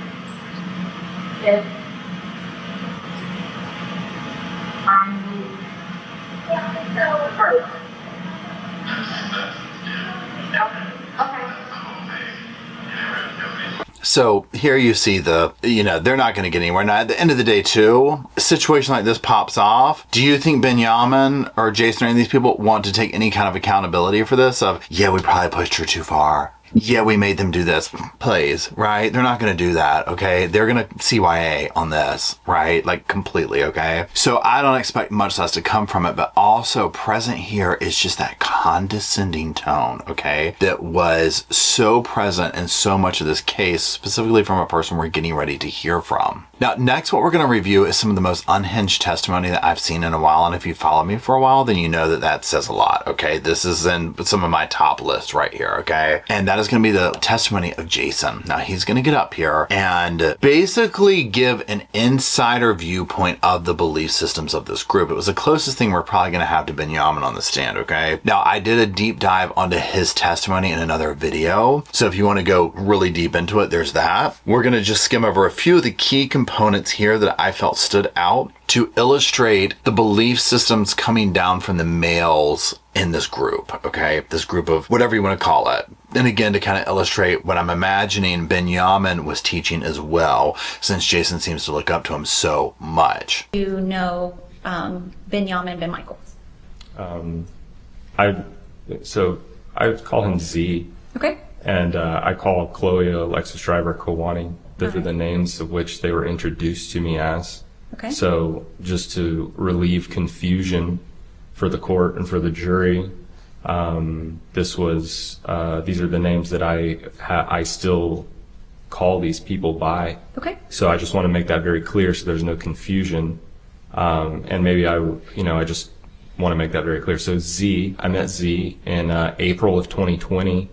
if I moved first. Okay. So here you see they're not going to get anywhere. Now, at the end of the day, too, a situation like this pops off. Do you think Benyamin or Jason or any of these people want to take any kind of accountability for this? Yeah, we probably pushed her too far. Yeah, we made them do this. Please, right? They're not going to do that, okay? They're going to CYA on this, right? Like, completely, okay? So I don't expect much less to come from it, but also present here is just that condescending tone, okay? That was so present in so much of this case, specifically from a person we're getting ready to hear from. Now, next, what we're going to review is some of the most unhinged testimony that I've seen in a while, and if you follow me for a while, then you know that that says a lot, okay? This is in some of my top lists right here, okay? And that is going to be the testimony of Jason. Now, he's going to get up here and basically give an insider viewpoint of the belief systems of this group. It was the closest thing we're probably going to have to Benyamin on the stand, okay? Now, I did a deep dive onto his testimony in another video, so if you want to go really deep into it, there's that. We're going to just skim over a few of the key components here that I felt stood out to illustrate the belief systems coming down from the males in this group, okay? This group of whatever you want to call it. And again, to kind of illustrate what I'm imagining Benyamin was teaching as well, since Jason seems to look up to him so much. You know Benyamin Ben Michael. I call him Z. Okay. And I call Chloe, Alexis Driver, Kawani. Those are the names of which they were introduced to me as. Okay. So just to relieve confusion for the court and for the jury, these are the names that I still call these people by. Okay. So I just want to make that very clear so there's no confusion. And maybe I just want to make that very clear. So Z, I met Z in April of 2020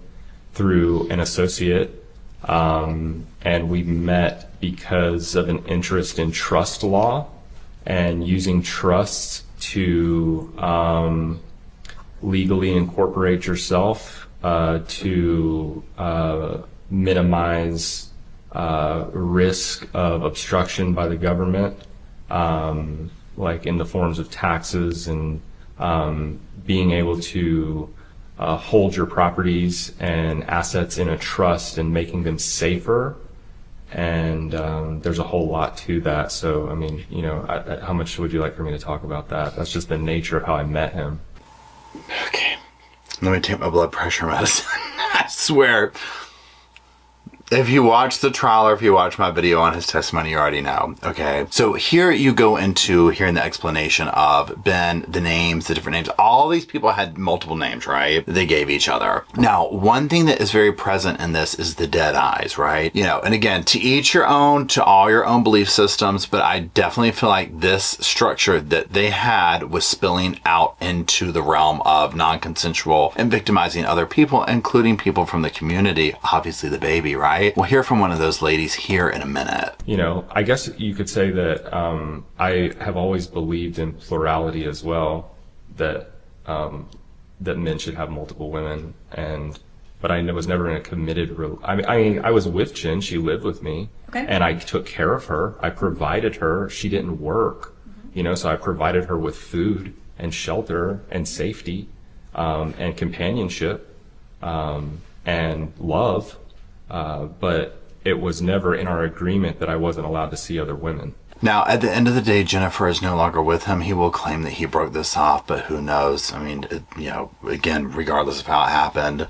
through an associate. And we met because of an interest in trust law and using trusts to legally incorporate yourself to minimize risk of obstruction by the government, like in the forms of taxes and being able to hold your properties and assets in a trust and making them safer. And there's a whole lot to that. So, I mean, how much would you like for me to talk about that? That's just the nature of how I met him. Okay. Let me take my blood pressure medicine. I swear. If you watch the trial or if you watch my video on his testimony, you already know. Okay. So here you go into hearing the explanation of Ben, the names, the different names. All these people had multiple names, right? They gave each other. Now, one thing that is very present in this is the dead eyes, right? And again, to each your own, to all your own belief systems, but I definitely feel like this structure that they had was spilling out into the realm of non-consensual and victimizing other people, including people from the community, obviously the baby, right? We'll hear from one of those ladies here in a minute. I guess you could say that I have always believed in plurality as well, that men should have multiple women, but I was never in a committed I was with Jen, she lived with me, okay. And I took care of her, I provided her, she didn't work, so I provided her with food and shelter and safety and companionship and love. But it was never in our agreement that I wasn't allowed to see other women. Now, at the end of the day, Jennifer is no longer with him. He will claim that he broke this off, but who knows? I mean, again, regardless of how it happened,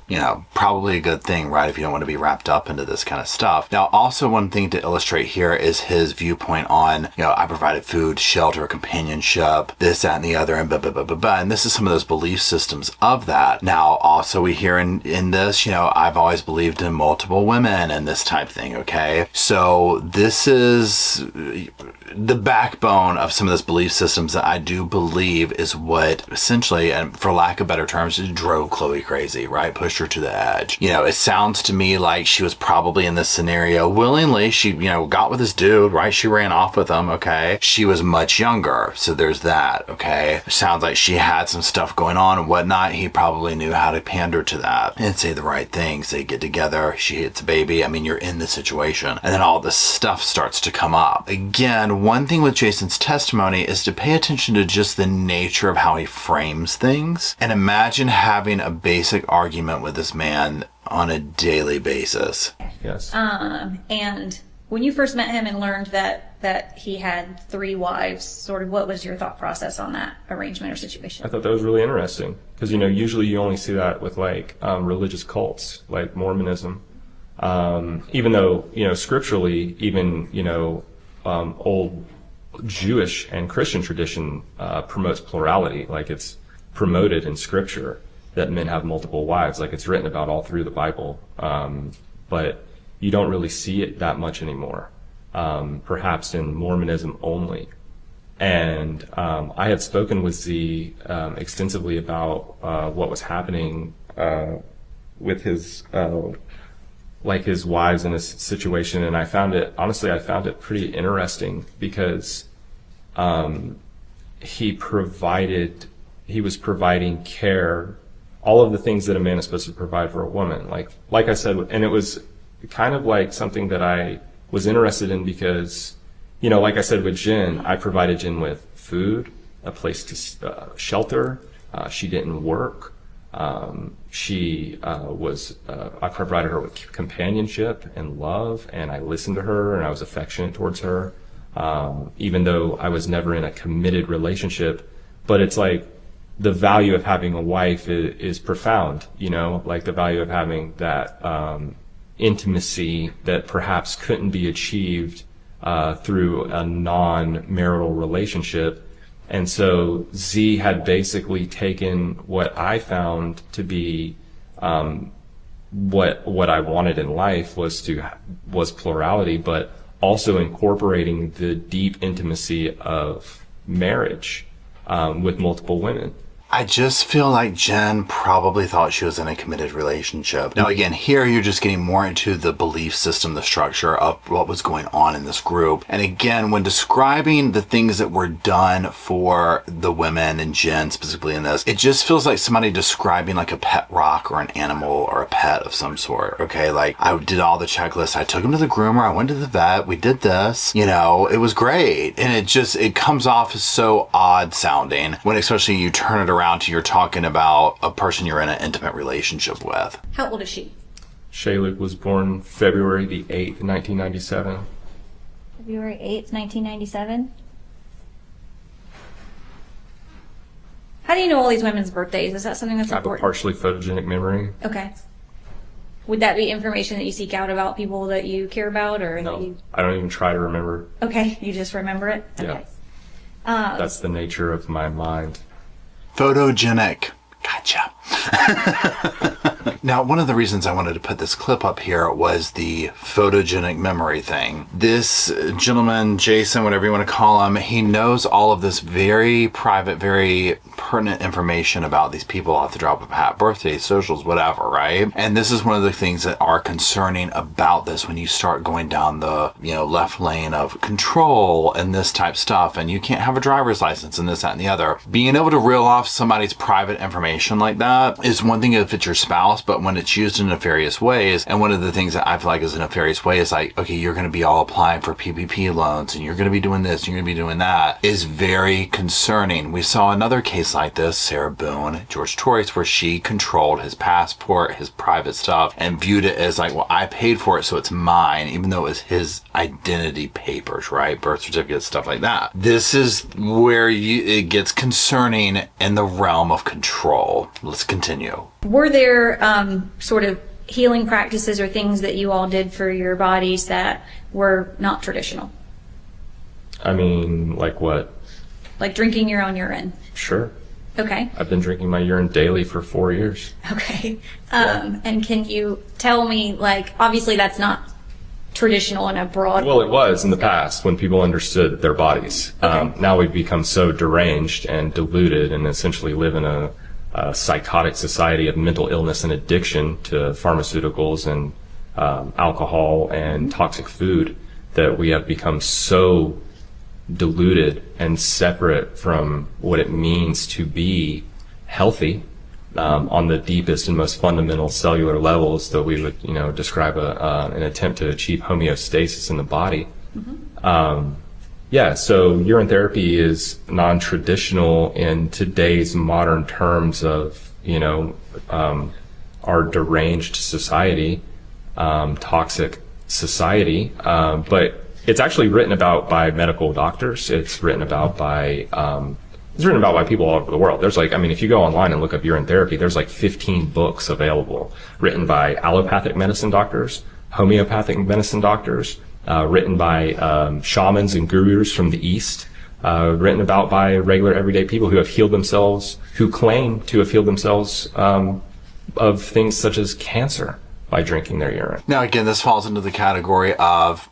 probably a good thing, right? If you don't want to be wrapped up into this kind of stuff. Now, also one thing to illustrate here is his viewpoint on, I provided food, shelter, companionship, this, that, and the other, and blah, blah, blah, blah, blah. And this is some of those belief systems of that. Now, also we hear in this, I've always believed in multiple women and this type thing, okay? So this is the backbone of some of those belief systems that I do believe is what essentially, and for lack of better terms, drove Chloe crazy, right? Pushed her to the edge. It sounds to me like she was probably in this scenario willingly. She, got with this dude, right? She ran off with him, okay? She was much younger, so there's that, okay? Sounds like she had some stuff going on and whatnot. He probably knew how to pander to that and say the right things. They get together, she hits a baby. I mean, you're in the situation. And then all this stuff starts to come up. Again, one thing with Jason's testimony is to pay attention to just the nature of how he frames things. And imagine having a basic argument with this man on a daily basis. Yes. And when you first met him and learned that he had 3 wives, sort of what was your thought process on that arrangement or situation? I thought that was really interesting because, usually you only see that with like religious cults like Mormonism. Even though, scripturally, even, old Jewish and Christian tradition promotes plurality. Like it's promoted in scripture that men have multiple wives. Like it's written about all through the Bible. But you don't really see it that much anymore. Perhaps in Mormonism only. And I had spoken with Z extensively about what was happening with his his wives in this situation, and I found it pretty interesting because he was providing care, all of the things that a man is supposed to provide for a woman. Like I said, and it was kind of like something that I was interested in because, like I said with Jen, I provided Jen with food, a place to shelter. She didn't work. I provided her with companionship and love, and I listened to her and I was affectionate towards her, even though I was never in a committed relationship. But it's like the value of having a wife is profound, like the value of having that intimacy that perhaps couldn't be achieved through a non-marital relationship. And so Z had basically taken what I found to be what I wanted in life was plurality, but also incorporating the deep intimacy of marriage with multiple women. I just feel like Jen probably thought she was in a committed relationship. Now, again, here you're just getting more into the belief system, the structure of what was going on in this group. And again, when describing the things that were done for the women and Jen specifically in this, it just feels like somebody describing like a pet rock or an animal or a pet of some sort. Okay, like I did all the checklists. I took him to the groomer. I went to the vet. We did this. It was great. And it comes off as so odd sounding when especially you turn it around to you're talking about a person you're in an intimate relationship with. How old is she? Shayla was born February the 8th, 1997. February 8th, 1997. How do you know all these women's birthdays? Is that something that's I have a important? partially photogenic memory. Okay. Would that be information that you seek out about people that you care about, or No, that you... I don't even try to remember. Okay, you just remember it? Okay. Yeah. That's the nature of my mind. Photogenic. Gotcha. Now, one of the reasons I wanted to put this clip up here was the photogenic memory thing. This gentleman, Jason, whatever you want to call him, he knows all of this very private, very pertinent information about these people off the drop of a hat, birthdays, socials, whatever, right? And this is one of the things that are concerning about this when you start going down the, left lane of control and this type stuff, and you can't have a driver's license and this, that, and the other. Being able to reel off somebody's private information like that is one thing if it's your spouse, but when it's used in nefarious ways, and one of the things that I feel like is a nefarious way is like, okay, you're going to be all applying for PPP loans and you're going to be doing this, and you're going to be doing that, is very concerning. We saw another case like this, Sarah Boone, George Torres, where she controlled his passport, his private stuff, and viewed it as like, well, I paid for it, so it's mine, even though it was his identity papers, right? Birth certificates, stuff like that. This is where it gets concerning in the realm of control. Let's continue. Were there sort of healing practices or things that you all did for your bodies that were not traditional? I mean, like what? Like drinking your own urine? Sure. Okay. I've been drinking my urine daily for 4 years. Okay. And can you tell me, like, obviously that's not traditional in a broad... Well, it was in the past when people understood their bodies. Okay. Now we've become so deranged and deluded and essentially live in a psychotic society of mental illness and addiction to pharmaceuticals and alcohol and toxic food that we have become so diluted and separate from what it means to be healthy on the deepest and most fundamental cellular levels that we would, describe an attempt to achieve homeostasis in the body. Mm-hmm. So urine therapy is non-traditional in today's modern terms of, our deranged society, toxic society. But it's actually written about by medical doctors. It's written about by people all over the world. There's like, I mean, if you go online and look up urine therapy, there's like 15 books available written by allopathic medicine doctors, homeopathic medicine doctors, written by shamans and gurus from the East, written about by regular everyday people who have healed themselves, who claim to have healed themselves of things such as cancer by drinking their urine. Now, again, this falls into the category of,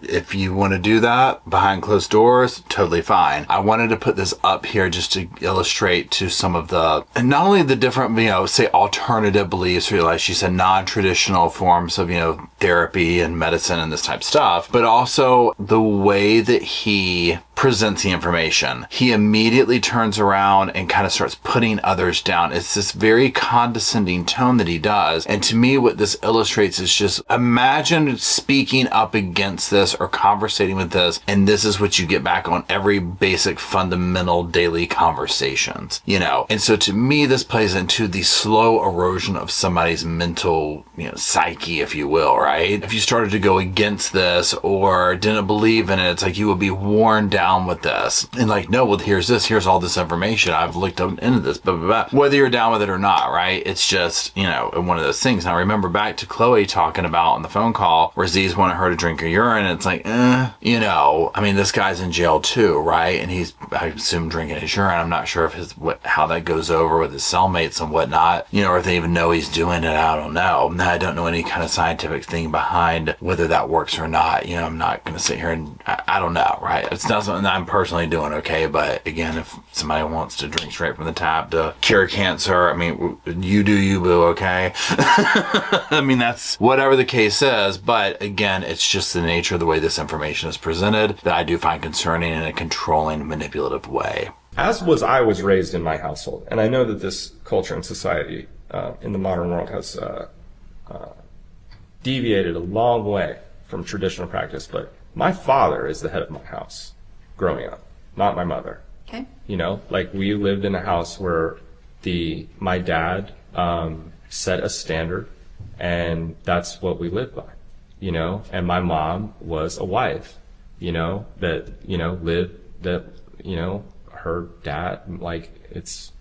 if you want to do that behind closed doors, totally fine. I wanted to put this up here just to illustrate to some of the, and not only the different, say alternative beliefs, or like she said, non-traditional forms of, therapy and medicine and this type of stuff, but also the way that he presents the information. He immediately turns around and kind of starts putting others down. It's this very condescending tone that he does. And to me, what this illustrates is just, imagine speaking up against this or conversating with this, and this is what you get back on every basic fundamental daily conversations, And so to me, this plays into the slow erosion of somebody's mental, psyche, if you will, right? If you started to go against this or didn't believe in it, it's like you would be worn down with this. And like, no, well, here's all this information. I've looked up into this, blah, blah, blah. Whether you're down with it or not, right? It's just, one of those things. Now, remember back to Chloe talking about on the phone call where Z's wanted her to drink her urine. And it's like, this guy's in jail too, right? And he's, I assume, drinking his urine. I'm not sure if how that goes over with his cellmates and whatnot, or if they even know he's doing it. I don't know. I don't know any kind of scientific thing behind whether that works or not. I'm not going to sit here and I don't know, right? It's not something that I'm personally doing, okay? But again, if somebody wants to drink straight from the tap to cure cancer, you do you, boo, okay? That's whatever the case is. But again, it's just the nature of the way this information is presented that I do find concerning in a controlling, manipulative way. As I was raised in my household, and I know that this culture and society in the modern world has deviated a long way from traditional practice, but my father is the head of my house growing up, not my mother. Okay. We lived in a house where my dad set a standard, and that's what we lived by, and my mom was a wife, her dad, it's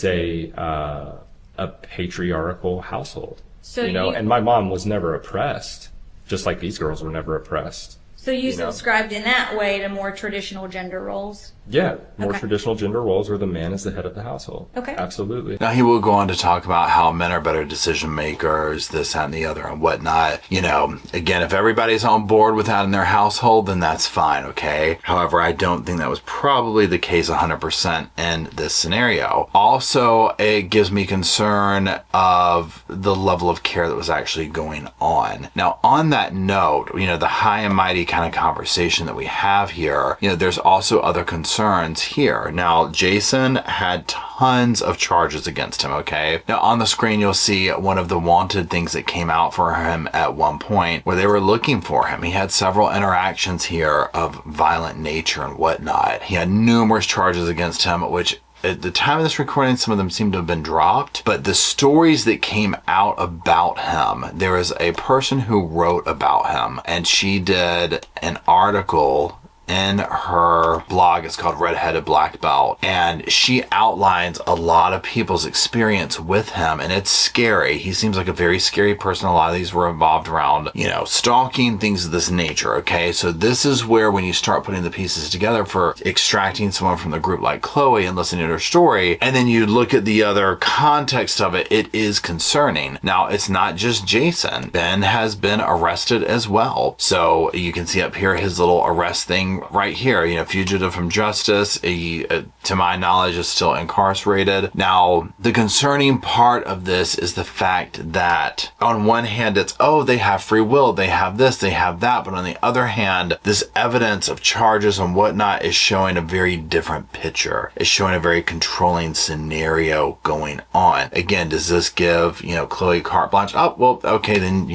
a patriarchal household. So and my mom was never oppressed, just like these girls were never oppressed. So you subscribed in that way to more traditional gender roles? Yeah, more traditional gender roles where the man is the head of the household. Okay. Absolutely. Now, he will go on to talk about how men are better decision makers, this, that, and the other, and whatnot. Again, if everybody's on board with that in their household, then that's fine, okay? However, I don't think that was probably the case 100% in this scenario. Also, it gives me concern of the level of care that was actually going on. Now, on that note, the high and mighty kind of conversation that we have here, there's also other concerns here. Now, Jason had tons of charges against him, okay? Now, on the screen, you'll see one of the wanted things that came out for him at one point where they were looking for him. He had several interactions here of violent nature and whatnot. He had numerous charges against him, which at the time of this recording, some of them seem to have been dropped, but the stories that came out about him, there was a person who wrote about him, and she did an article in her blog. It's called Redheaded Black Belt, and she outlines a lot of people's experience with him, and it's scary. He seems like a very scary person. A lot of these were involved around, stalking, things of this nature, okay? So this is where, when you start putting the pieces together for extracting someone from the group like Chloe and listening to her story, and then you look at the other context of it, it is concerning. Now, it's not just Jason. Ben has been arrested as well. So you can see up here his little arrest thing right here, fugitive from justice. He, to my knowledge, is still incarcerated. Now, the concerning part of this is the fact that on one hand, it's, they have free will, they have this, they have that. But on the other hand, this evidence of charges and whatnot is showing a very different picture. It's showing a very controlling scenario going on. Again, does this give, Chloe carte blanche? Okay, then,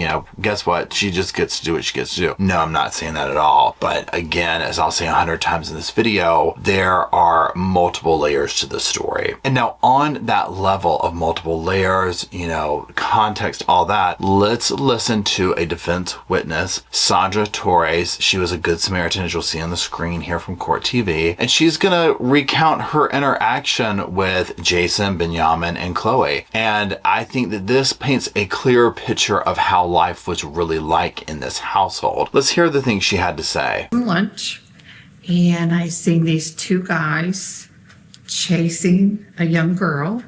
guess what? She just gets to do what she gets to do. No, I'm not saying that at all. But again, as I'll say 100 times in this video, there are multiple layers to the story. And now on that level of multiple layers, you know, context, all that, let's listen to a defense witness, Sandra Torres. She was a Good Samaritan, as you'll see on the screen here from Court TV. And she's going to recount her interaction with Jason, Benyamin, and Chloe. And I think that this paints a clearer picture of how life was really like in this household. Let's hear the things she had to say. Lunch, and I seen these two guys chasing a young girl.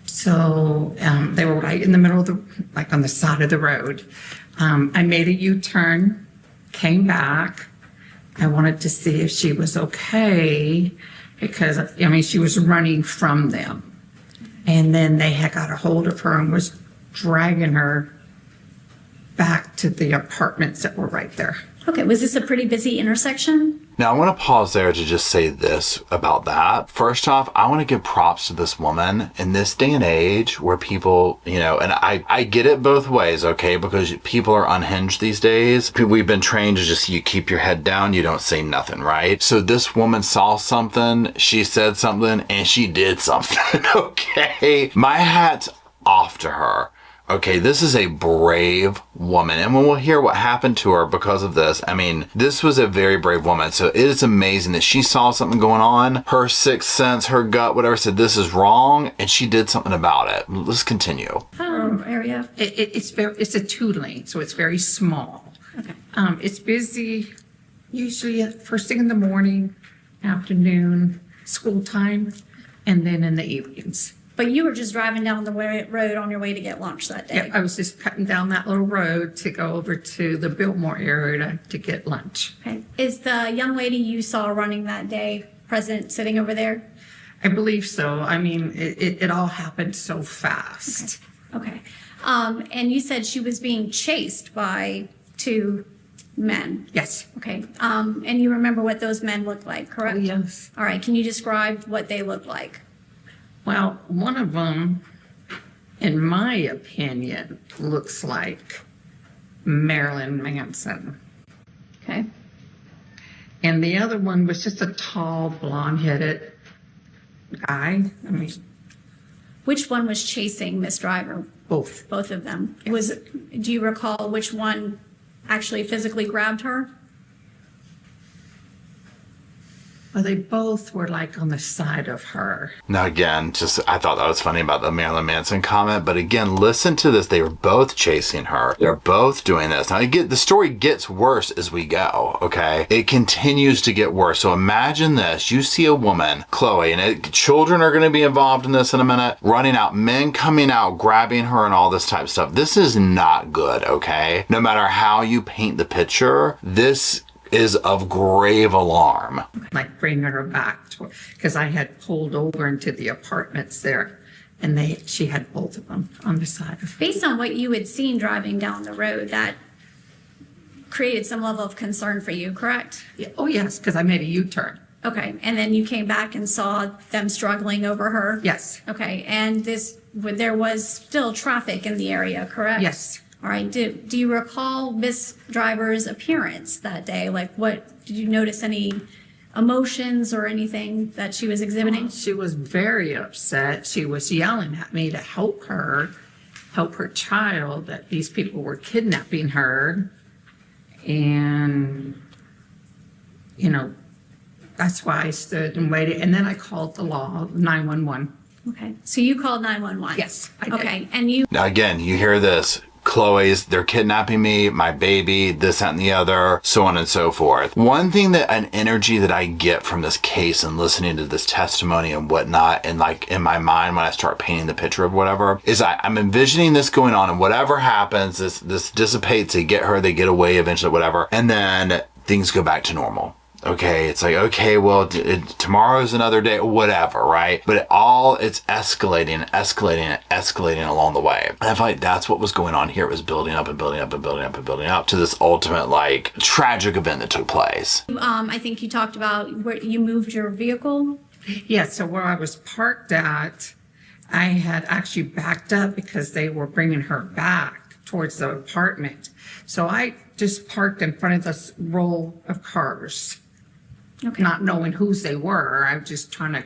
So they were right in the middle of the, like on the side of the road. I made a U-turn, came back. I wanted to see if she was okay because, I mean, she was running from them. And then they had got a hold of her and was dragging her back to the apartments that were right there. Okay, was this a pretty busy intersection? Now, I want to pause there to just say this about that. First off, I want to give props to this woman in this day and age where people, you know, and I get it both ways, okay, because people are unhinged these days. We've been trained to just, you keep your head down, you don't say nothing, right? So this woman saw something, she said something, and she did something, okay? My hat's off to her. Okay, this is a brave woman. And when we'll hear what happened to her because of this, I mean, this was a very brave woman. So it is amazing that she saw something going on. Her sixth sense, her gut, whatever, said this is wrong, and she did something about it. Let's continue. Area. It's a 2-lane, so it's very small. Okay. It's busy, usually at first thing in the morning, afternoon, school time, and then in the evenings. But you were just driving down the road on your way to get lunch that day. Yeah, I was just cutting down that little road to go over to the Biltmore area to get lunch. Okay. Is the young lady you saw running that day present, sitting over there? I believe so. I mean, it all happened so fast. Okay. And you said she was being chased by 2 men. Yes. Okay. And you remember what those men looked like, correct? Oh, yes. All right. Can you describe what they looked like? Well, one of them, in my opinion, looks like Marilyn Manson. Okay. And the other one was just a tall, blonde-headed guy. I mean, Which one was chasing Miss Driver? both. Both of them. Yes. Do you recall which one actually physically grabbed her? Well, they both were like on the side of her. Now, again, just I thought that was funny about the Marilyn Manson comment, but again, listen to this. They were both chasing her. They're both doing this. Now, the story gets worse as we go, okay? It continues to get worse. So imagine this. You see a woman, Chloe, and children are going to be involved in this in a minute, running out, men coming out, grabbing her and all this type of stuff. This is not good, okay? No matter how you paint the picture, this is of grave alarm. Like bringing her back because I had pulled over into the apartments there, and she had both of them on the side of her. Based on what you had seen driving down the road, that created some level of concern for you, correct? Yeah, oh yes, because I made a U-turn. Okay, and then you came back and saw them struggling over her? Yes. Okay, and there was still traffic in the area, correct? Yes. All right, do you recall Miss Driver's appearance that day? Like, did you notice any emotions or anything that she was exhibiting? She was very upset. She was yelling at me to help her child, that these people were kidnapping her. And, you know, that's why I stood and waited. And then I called the law, 911. Okay, so you called 911? Yes, I did. Okay, and you... Now, again, you hear this. Chloe's, they're kidnapping me, my baby, this, that, and the other, so on and so forth. One thing an energy that I get from this case and listening to this testimony and whatnot, and like in my mind when I start painting the picture of whatever, is I'm envisioning this going on, and whatever happens, this dissipates, they get her, they get away eventually, whatever, and then things go back to normal. Okay, it's like, okay, well, tomorrow's another day, whatever, right? But it's escalating along the way. And I feel like that's what was going on here. It was building up and building up and building up and building up to this ultimate, like, tragic event that took place. I think you talked about where you moved your vehicle. Yeah, so where I was parked at, I had actually backed up because they were bringing her back towards the apartment. So I just parked in front of this row of cars, Okay. not knowing whose they were. I was just trying to,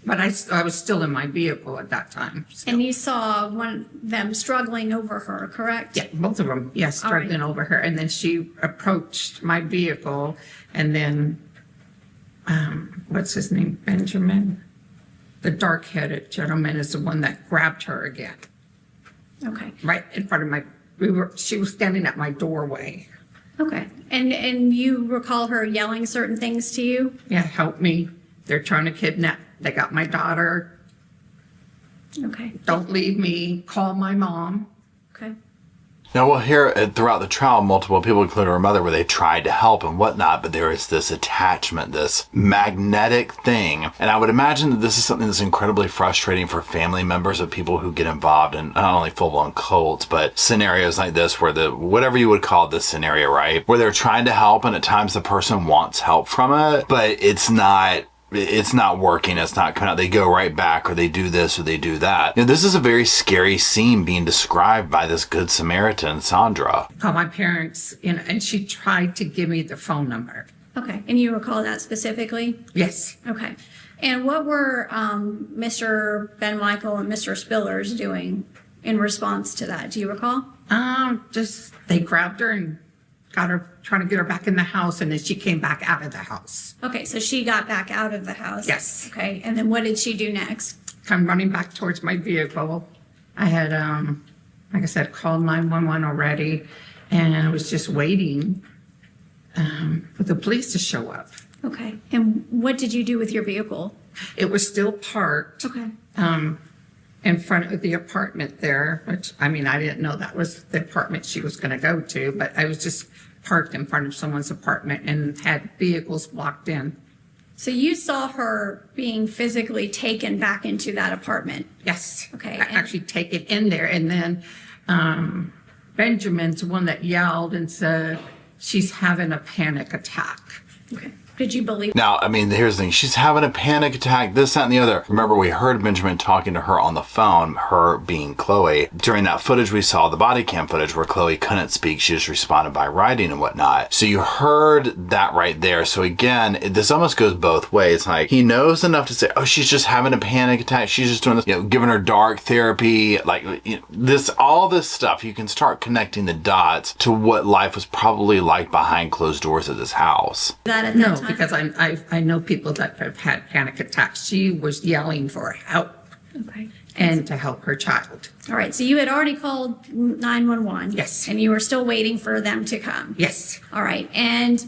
but I was still in my vehicle at that time. So. And you saw one of them struggling over her, correct? Yeah, both of them, yes, All right. struggling over her. And then she approached my vehicle, and then, what's his name? Benjamin? The dark-headed gentleman is the one that grabbed her again, Okay. right in front of she was standing at my doorway. Okay. And you recall her yelling certain things to you? Yeah, help me. They're trying to kidnap. They got my daughter. Okay. Don't leave me. Call my mom. Okay. Now, we'll hear throughout the trial multiple people, including her mother, where they tried to help and whatnot, but there is this attachment, this magnetic thing. And I would imagine that this is something that's incredibly frustrating for family members of people who get involved in not only full-blown cults, but scenarios like this where whatever you would call this scenario, right? Where they're trying to help and at times the person wants help from it, but it's not working. It's not coming out. They go right back, or they do this, or they do that. You know, this is a very scary scene being described by this Good Samaritan, Sandra. Call my parents, and she tried to give me the phone number. Okay. And you recall that specifically? Yes. Okay. And what were Mr. Ben Michael and Mr. Spillers doing in response to that? Do you recall? Just they grabbed her and got her, trying to get her back in the house, and then she came back out of the house. Okay, so she got back out of the house. Yes. Okay, and then what did she do next? Come running back towards my vehicle. I had, like I said, called 911 already, and I was just waiting for the police to show up. Okay, and what did you do with your vehicle? It was still parked. Okay. In front of the apartment there, which, I mean, I didn't know that was the apartment she was going to go to, but I was just parked in front of someone's apartment and had vehicles blocked in. So you saw her being physically taken back into that apartment? Yes. Okay, I actually take it in there. And then Benjamin's the one that yelled and said, she's having a panic attack. Okay. Did you believe? Now, I mean, here's the thing. She's having a panic attack, this, that, and the other. Remember, we heard Benjamin talking to her on the phone, her being Chloe. During that footage, we saw the body cam footage where Chloe couldn't speak. She just responded by writing and whatnot. So you heard that right there. So again, this almost goes both ways. Like, he knows enough to say, oh, she's just having a panic attack. She's just doing this, giving her dark therapy. Like, all this stuff, you can start connecting the dots to what life was probably like behind closed doors at this house. That at that No, time? because I know people that have had panic attacks. She was yelling for help Okay. and to help her child. All right, so you had already called 911. Yes. And you were still waiting for them to come. Yes. All right, and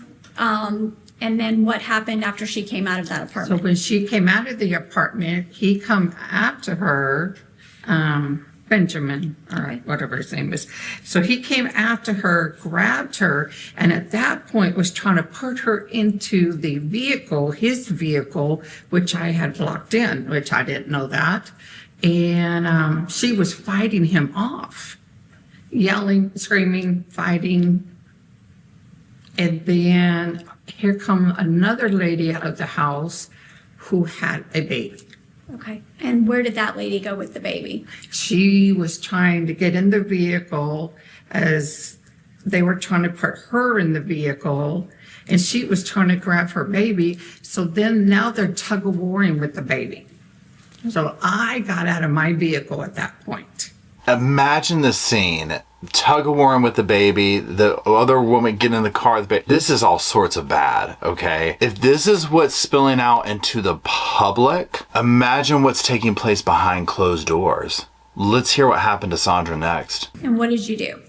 then what happened after she came out of that So apartment? when she came out of the apartment, he come after her, Benjamin, or whatever his name is. So he came after her, grabbed her, and at that point was trying to put her into the vehicle, his vehicle, which I had blocked in, which I didn't know that. And she was fighting him off, yelling, screaming, fighting. And then here come another lady out of the house who had a baby. Okay, and where did that lady go with the baby? She was trying to get in the vehicle as they were trying to put her in the vehicle, and she was trying to grab her baby. So then now they're tug-of-warring with the baby. So I got out of my vehicle at that point. Imagine the scene. Tug-of-warring with the baby, the other woman getting in the car with the baby. This is all sorts of bad, okay? If this is what's spilling out into the public, imagine what's taking place behind closed doors. Let's hear what happened to Sandra next. And what did you do?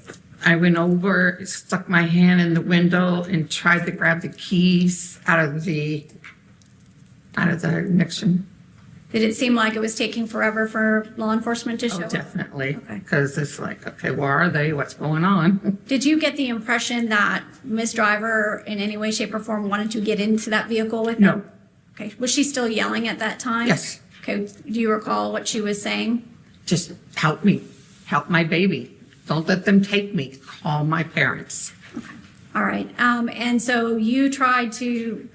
I went over, stuck my hand in the window, and tried to grab the keys out of the ignition. Did it seem like it was taking forever for law enforcement to show Oh, up? definitely. Okay. Because it's like, okay, where are they? What's going on? Did you get the impression that Ms. Driver in any way, shape, or form wanted to get into that vehicle with No. them? Okay. Was she still yelling at that time? Yes. Okay. Do you recall what she was saying? Just help me. Help my baby. Don't let them take me. Call my parents. All right. And so you tried to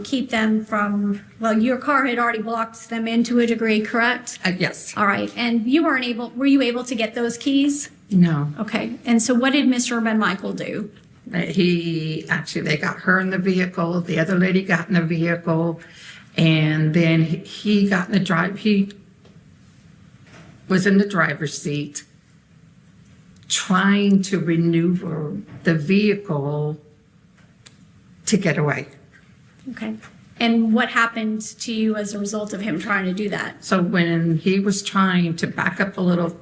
keep them from, well, your car had already blocked them in to a degree, correct? Yes. All right. And were you able to get those keys? No. Okay. And so what did Mr. Benmichael do? They got her in the vehicle, the other lady got in the vehicle, and then he was in the driver's seat trying to maneuver the vehicle to get away. Okay. And what happened to you as a result of him trying to do that? So when he was trying to back up a little,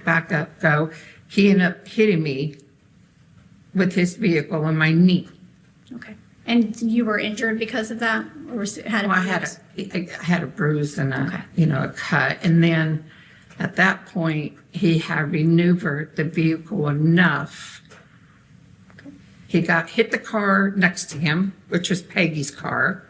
back up, he ended up hitting me with his vehicle on my knee. Okay. And you were injured because of that? Or I had a bruise and a cut. And then at that point, he had maneuvered the vehicle enough. He hit the car next to him, which was Peggy's car.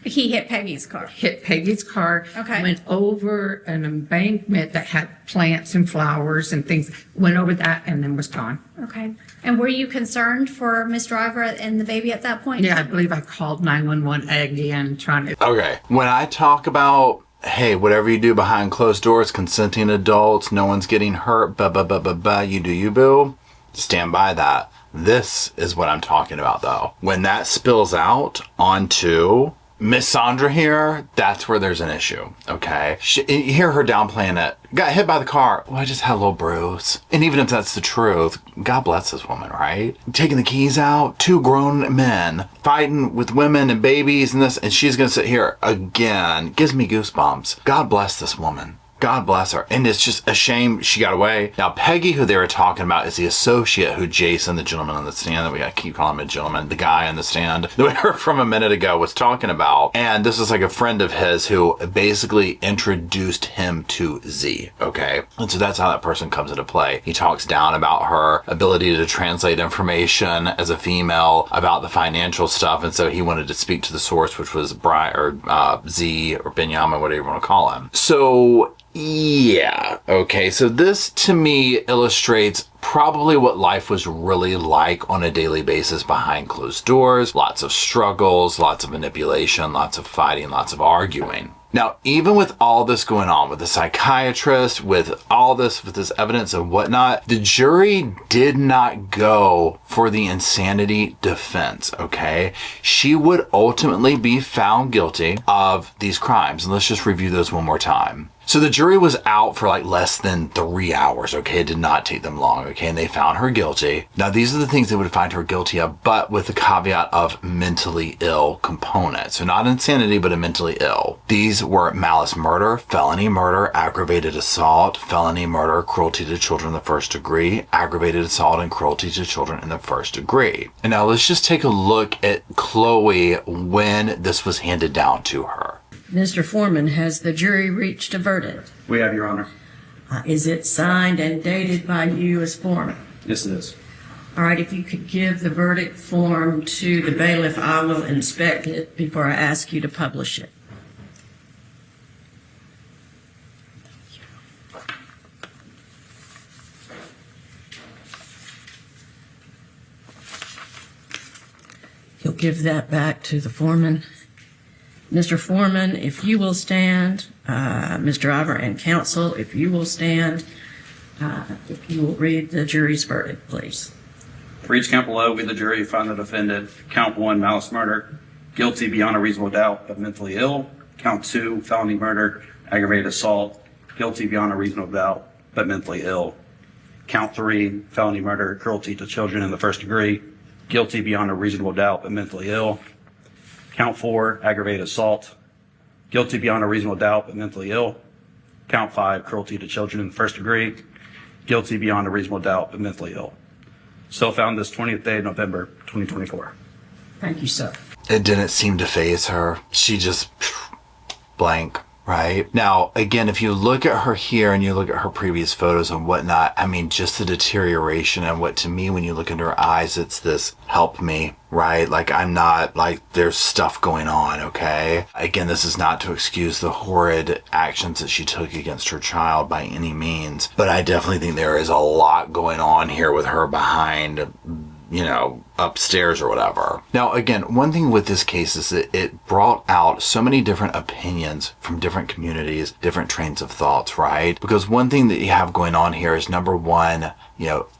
He hit Peggy's car. Hit Peggy's car. Okay. Went over an embankment that had plants and flowers and things. Went over that and then was gone. Okay. And were you concerned for Miss Driver and the baby at that point? Yeah, I believe I called 911 again trying to. Okay. When I talk about, hey, whatever you do behind closed doors, consenting adults, no one's getting hurt, you do you, boo, stand by that. This is what I'm talking about, though. When that spills out onto Miss Sandra here, that's where there's an issue, okay? You hear her downplaying it. Got hit by the car. Well, I just had a little bruise. And even if that's the truth, God bless this woman, right? Taking the keys out, 2 grown men fighting with women and babies and this, and she's gonna sit here again. Gives me goosebumps. God bless this woman. God bless her. And it's just a shame she got away. Now, Peggy, who they were talking about, is the associate who Jason, the gentleman on the stand, that we gotta keep calling him a gentleman, the guy on the stand that we heard from a minute ago, was talking about. And this is like a friend of his who basically introduced him to Z, okay? And so that's how that person comes into play. He talks down about her ability to translate information as a female, about the financial stuff, and so he wanted to speak to the source, which was Z or Benyamin, whatever you want to call him. So yeah, okay, so this to me illustrates probably what life was really like on a daily basis behind closed doors. Lots of struggles, lots of manipulation, lots of fighting, lots of arguing. Now, even with all this going on, with the psychiatrist, with all this, with this evidence and whatnot, the jury did not go for the insanity defense, okay? She would ultimately be found guilty of these crimes. And let's just review those one more time. So the jury was out for like less than 3 hours, okay? It did not take them long, okay? And they found her guilty. Now, these are the things they would find her guilty of, but with the caveat of mentally ill component. So not insanity, but a mentally ill. These were malice murder, felony murder, aggravated assault, felony murder, cruelty to children in the first degree, aggravated assault, and cruelty to children in the first degree. And now let's just take a look at Chloe when this was handed down to her. Mr. Foreman, has the jury reached a verdict? We have, Your Honor. Is it signed and dated by you as foreman? Yes, it is. All right, if you could give the verdict form to the bailiff, I will inspect it before I ask you to publish it. You'll give that back to the foreman. Mr. Foreman, if you will stand, Ms. Driver and counsel, if you will stand, if you will read the jury's verdict, please. For each count below, we, the jury, find the defendant, count 1, malice murder, guilty beyond a reasonable doubt, but mentally ill. Count 2, felony murder, aggravated assault, guilty beyond a reasonable doubt, but mentally ill. Count 3, felony murder, cruelty to children in the first degree, guilty beyond a reasonable doubt, but mentally ill. Count 4, aggravated assault, guilty beyond a reasonable doubt, but mentally ill. Count 5, cruelty to children in the first degree, guilty beyond a reasonable doubt, but mentally ill. So found this 20th day of November, 2024. Thank you, sir. It didn't seem to faze her. She just blank. Right? Now, again, if you look at her here and you look at her previous photos and whatnot, I mean, just the deterioration and what to me, when you look into her eyes, it's this help me, right? Like, I'm not, like, there's stuff going on, okay? Again, this is not to excuse the horrid actions that she took against her child by any means, but I definitely think there is a lot going on here with her behind upstairs or whatever. Now, again, one thing with this case is that it brought out so many different opinions from different communities, different trains of thoughts, right? Because one thing that you have going on here is, number one,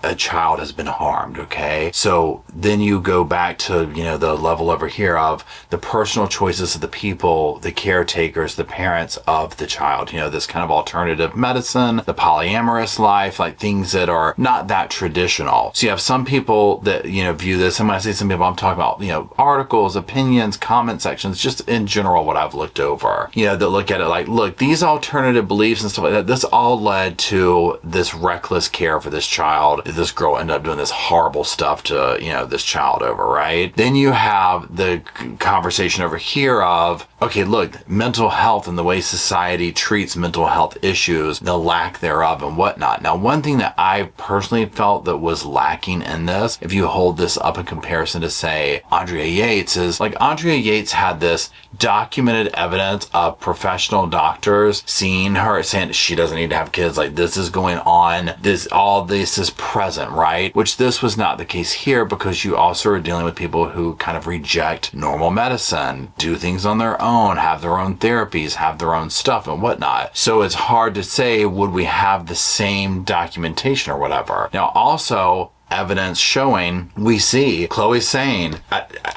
a child has been harmed, okay? So then you go back to, the level over here of the personal choices of the people, the caretakers, the parents of the child, this kind of alternative medicine, the polyamorous life, like things that are not that traditional. So you have some people that, view this, and when I say some people, I'm talking about, articles, opinions, comment sections, just in general what I've looked over, that look at it like, look, these alternative beliefs and stuff like that, this all led to this reckless care for this child. This girl ended up doing this horrible stuff to, this child over, right? Then you have the conversation over here of, okay, look, mental health and the way society treats mental health issues, the lack thereof and whatnot. Now, one thing that I personally felt that was lacking in this, if you hold this up in comparison to, say, Andrea Yates, is like Andrea Yates had this documented evidence of professional doctors seeing her, saying she doesn't need to have kids, like this is going on, all this is present, right? Which this was not the case here, because you also are dealing with people who kind of reject normal medicine, do things on their own, have their own therapies, have their own stuff and whatnot. So it's hard to say, would we have the same documentation or whatever? Now, also, evidence showing, we see Chloe saying,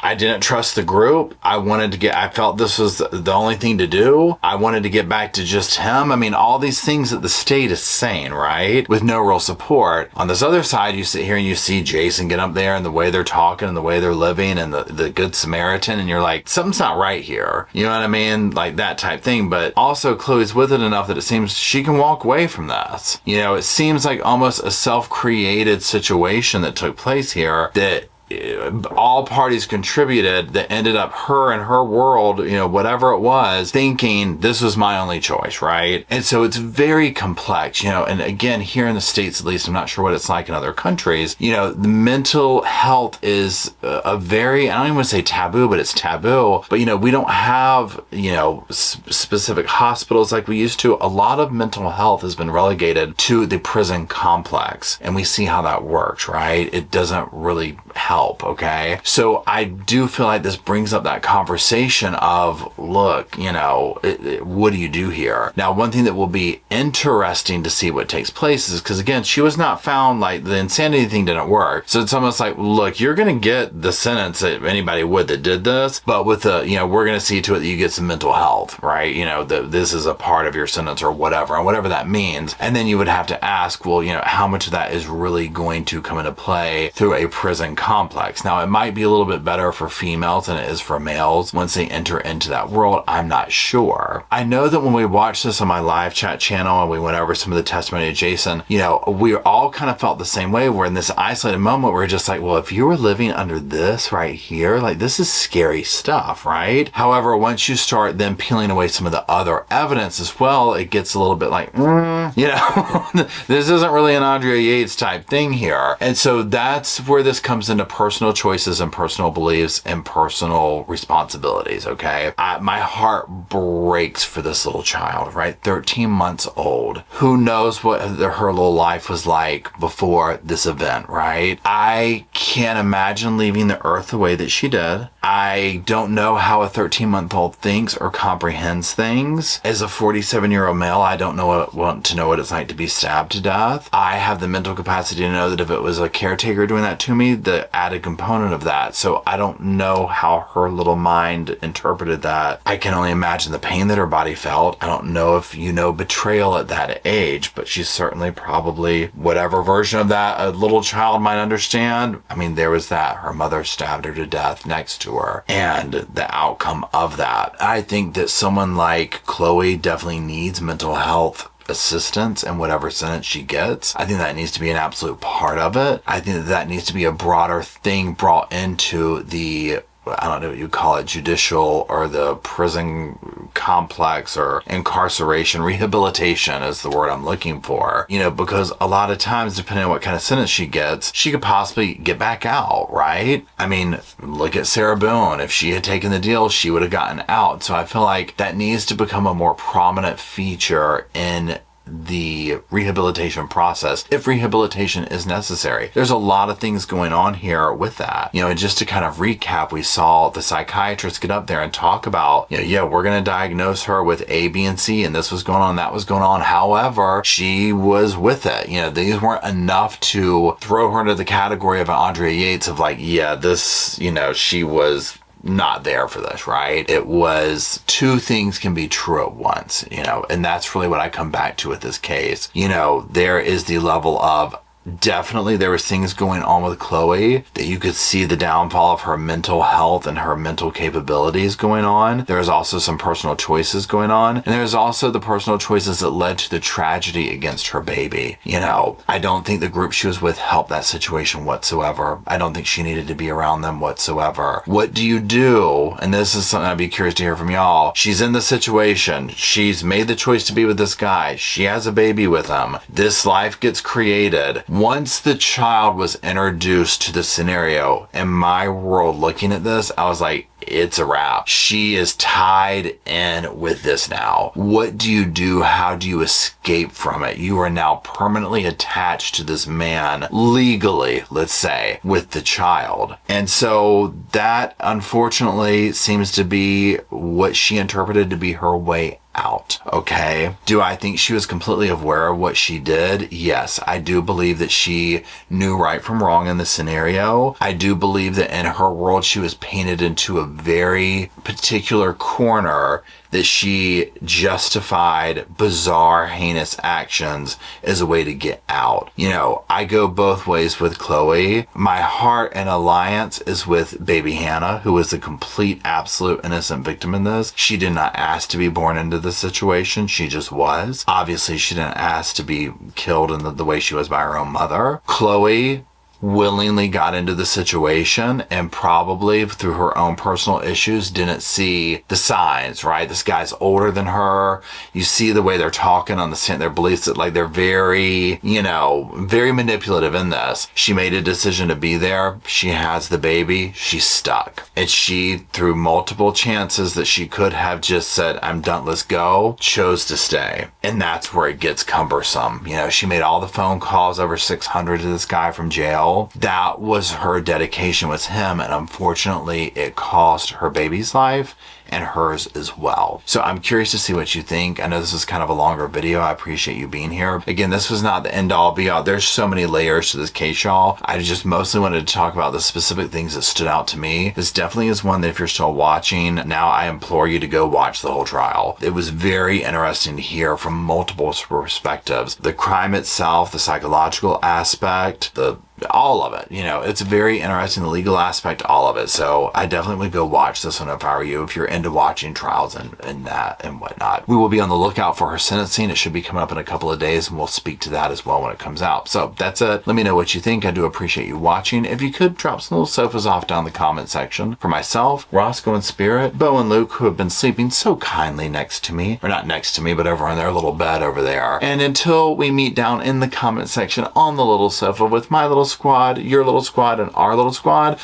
I didn't trust the group. I felt this was the only thing to do. I wanted to get back to just him. I mean, all these things that the state is saying, right? With no real support. On this other side, you sit here and you see Jason get up there and the way they're talking and the way they're living and the Good Samaritan, and you're like, something's not right here. You know what I mean? Like that type thing. But also Chloe's with it enough that it seems she can walk away from this. It seems like almost a self-created situation that took place here, that all parties contributed, that ended up her and her world, whatever it was, thinking this was my only choice, right? And so it's very complex, and again, here in the States, at least, I'm not sure what it's like in other countries, the mental health is a very, I don't even want to say taboo, but it's taboo, but we don't have, specific hospitals like we used to. A lot of mental health has been relegated to the prison complex, and we see how that works, right? It doesn't really help. Okay, so I do feel like this brings up that conversation of, look, what do you do here? Now, one thing that will be interesting to see what takes place is, because again, she was not found, like the insanity thing didn't work. So it's almost like, look, you're going to get the sentence that anybody would that did this, but with the, we're going to see to it that you get some mental health, right? This is a part of your sentence or whatever, and whatever that means. And then you would have to ask, well, how much of that is really going to come into play through a prison complex? Now, it might be a little bit better for females than it is for males once they enter into that world. I'm not sure. I know that when we watched this on my live chat channel and we went over some of the testimony of Jason, we all kind of felt the same way. We're in this isolated moment where we're just like, well, if you were living under this right here, like this is scary stuff, right? However, once you start then peeling away some of the other evidence as well, it gets a little bit like, this isn't really an Andrea Yates type thing here. And so that's where this comes into personal choices and personal beliefs and personal responsibilities, okay? My heart breaks for this little child, right? 13 months old. Who knows what her little life was like before this event, right? I can't imagine leaving the earth the way that she did. I don't know how a 13-month-old thinks or comprehends things. As a 47-year-old male, I don't want to know what it's like to be stabbed to death. I have the mental capacity to know that if it was a caretaker doing that to me, the added component of that. So I don't know how her little mind interpreted that. I can only imagine the pain that her body felt. I don't know if betrayal at that age, but she's certainly probably whatever version of that a little child might understand. I mean, there was that. Her mother stabbed her to death next to her, and the outcome of that. I think that someone like Chloe definitely needs mental health assistance in whatever sentence she gets. I think that needs to be an absolute part of it. I think that needs to be a broader thing brought into the, I don't know what you call it, judicial or the prison complex or incarceration. Rehabilitation is the word I'm looking for. Because a lot of times, depending on what kind of sentence she gets, she could possibly get back out, right? I mean, look at Sarah Boone. If she had taken the deal, she would have gotten out. So I feel like that needs to become a more prominent feature in the rehabilitation process if rehabilitation is necessary. There's a lot of things going on here with that. You know, and just to kind of recap, we saw the psychiatrist get up there and talk about, you know, yeah, we're going to diagnose her with A, B, and C, and this was going on, that was going on. However, she was with it. You know, these weren't enough to throw her into the category of an Andrea Yates of like, yeah, this, you know, she was not there for this, right? It was two things can be true at once, you know, and that's really what I come back to with this case. You know, there is the level of definitely there was things going on with Chloe that you could see the downfall of her mental health and her mental capabilities going on. There's also some personal choices going on. And there's also the personal choices that led to the tragedy against her baby. You know, I don't think the group she was with helped that situation whatsoever. I don't think she needed to be around them whatsoever. What do you do? And this is something I'd be curious to hear from y'all. She's in the situation. She's made the choice to be with this guy. She has a baby with him. This life gets created. Once the child was introduced to the scenario, in my world looking at this, I was like, it's a wrap. She is tied in with this now. What do you do? How do you escape from it? You are now permanently attached to this man, legally, let's say, with the child. And so that, unfortunately, seems to be what she interpreted to be her way out. Okay. Do I think she was completely aware of what she did? Yes. I do believe that she knew right from wrong in the scenario. I do believe that in her world, she was painted into a very particular corner that she justified bizarre, heinous actions as a way to get out. You know, I go both ways with Chloe. My heart and alliance is with baby Hannah, who was the complete, absolute innocent victim in this. She did not ask to be born into this situation. She just was. Obviously, she didn't ask to be killed in the way she was by her own mother. Chloe willingly got into the situation and probably through her own personal issues didn't see the signs, right? This guy's older than her. You see the way they're talking on the stand, their beliefs that like they're very, you know, very manipulative in this. She made a decision to be there. She has the baby. She's stuck. And she, through multiple chances that she could have just said, I'm done, let's go, chose to stay. And that's where it gets cumbersome. You know, she made all the phone calls, over 600 to this guy from jail. That was her dedication with him, and unfortunately it cost her baby's life and hers as well. So I'm curious to see what you think. I know this is kind of a longer video. I appreciate you being here. Again, this was not the end all be all. There's so many layers to this case, y'all. I just mostly wanted to talk about the specific things that stood out to me. This definitely is one that if you're still watching, now I implore you to go watch the whole trial. It was very interesting to hear from multiple perspectives. The crime itself, the psychological aspect, all of it, you know, it's very interesting, the legal aspect, all of it. So I definitely would go watch this one if I were you, if you're into watching trials and that and whatnot. We will be on the lookout for her sentencing. It should be coming up in a couple of days, and we'll speak to that as well when it comes out. So that's it. Let me know what you think. I do appreciate you watching. If you could drop some little sofas off down in the comment section for myself, Rosco and Spirit, Bo and Luke, who have been sleeping so kindly next to me, or not next to me, but over on their little bed over there. And until we meet down in the comment section on the little sofa with my little squad, your little squad, and our little squad,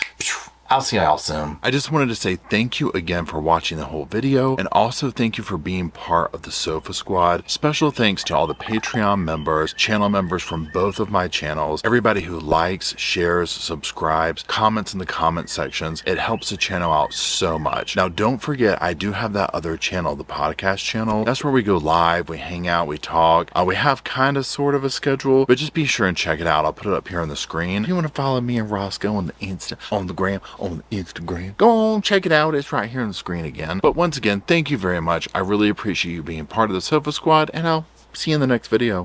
I'll see y'all soon. I just wanted to say thank you again for watching the whole video, and also thank you for being part of the Sofa Squad. Special thanks to all the Patreon members, channel members from both of my channels, everybody who likes, shares, subscribes, comments in the comment sections. It helps the channel out so much. Now, don't forget, I do have that other channel, the podcast channel. That's where we go live, we hang out, we talk. We have kind of sort of a schedule, but just be sure and check it out. I'll put it up here on the screen. If you want to follow me and Rosco on the Insta, on the gram, on the Instagram, go on, check it out. It's right here on the screen again. But once again, thank you very much. I really appreciate you being part of the Sofa Squad, and I'll see you in the next video.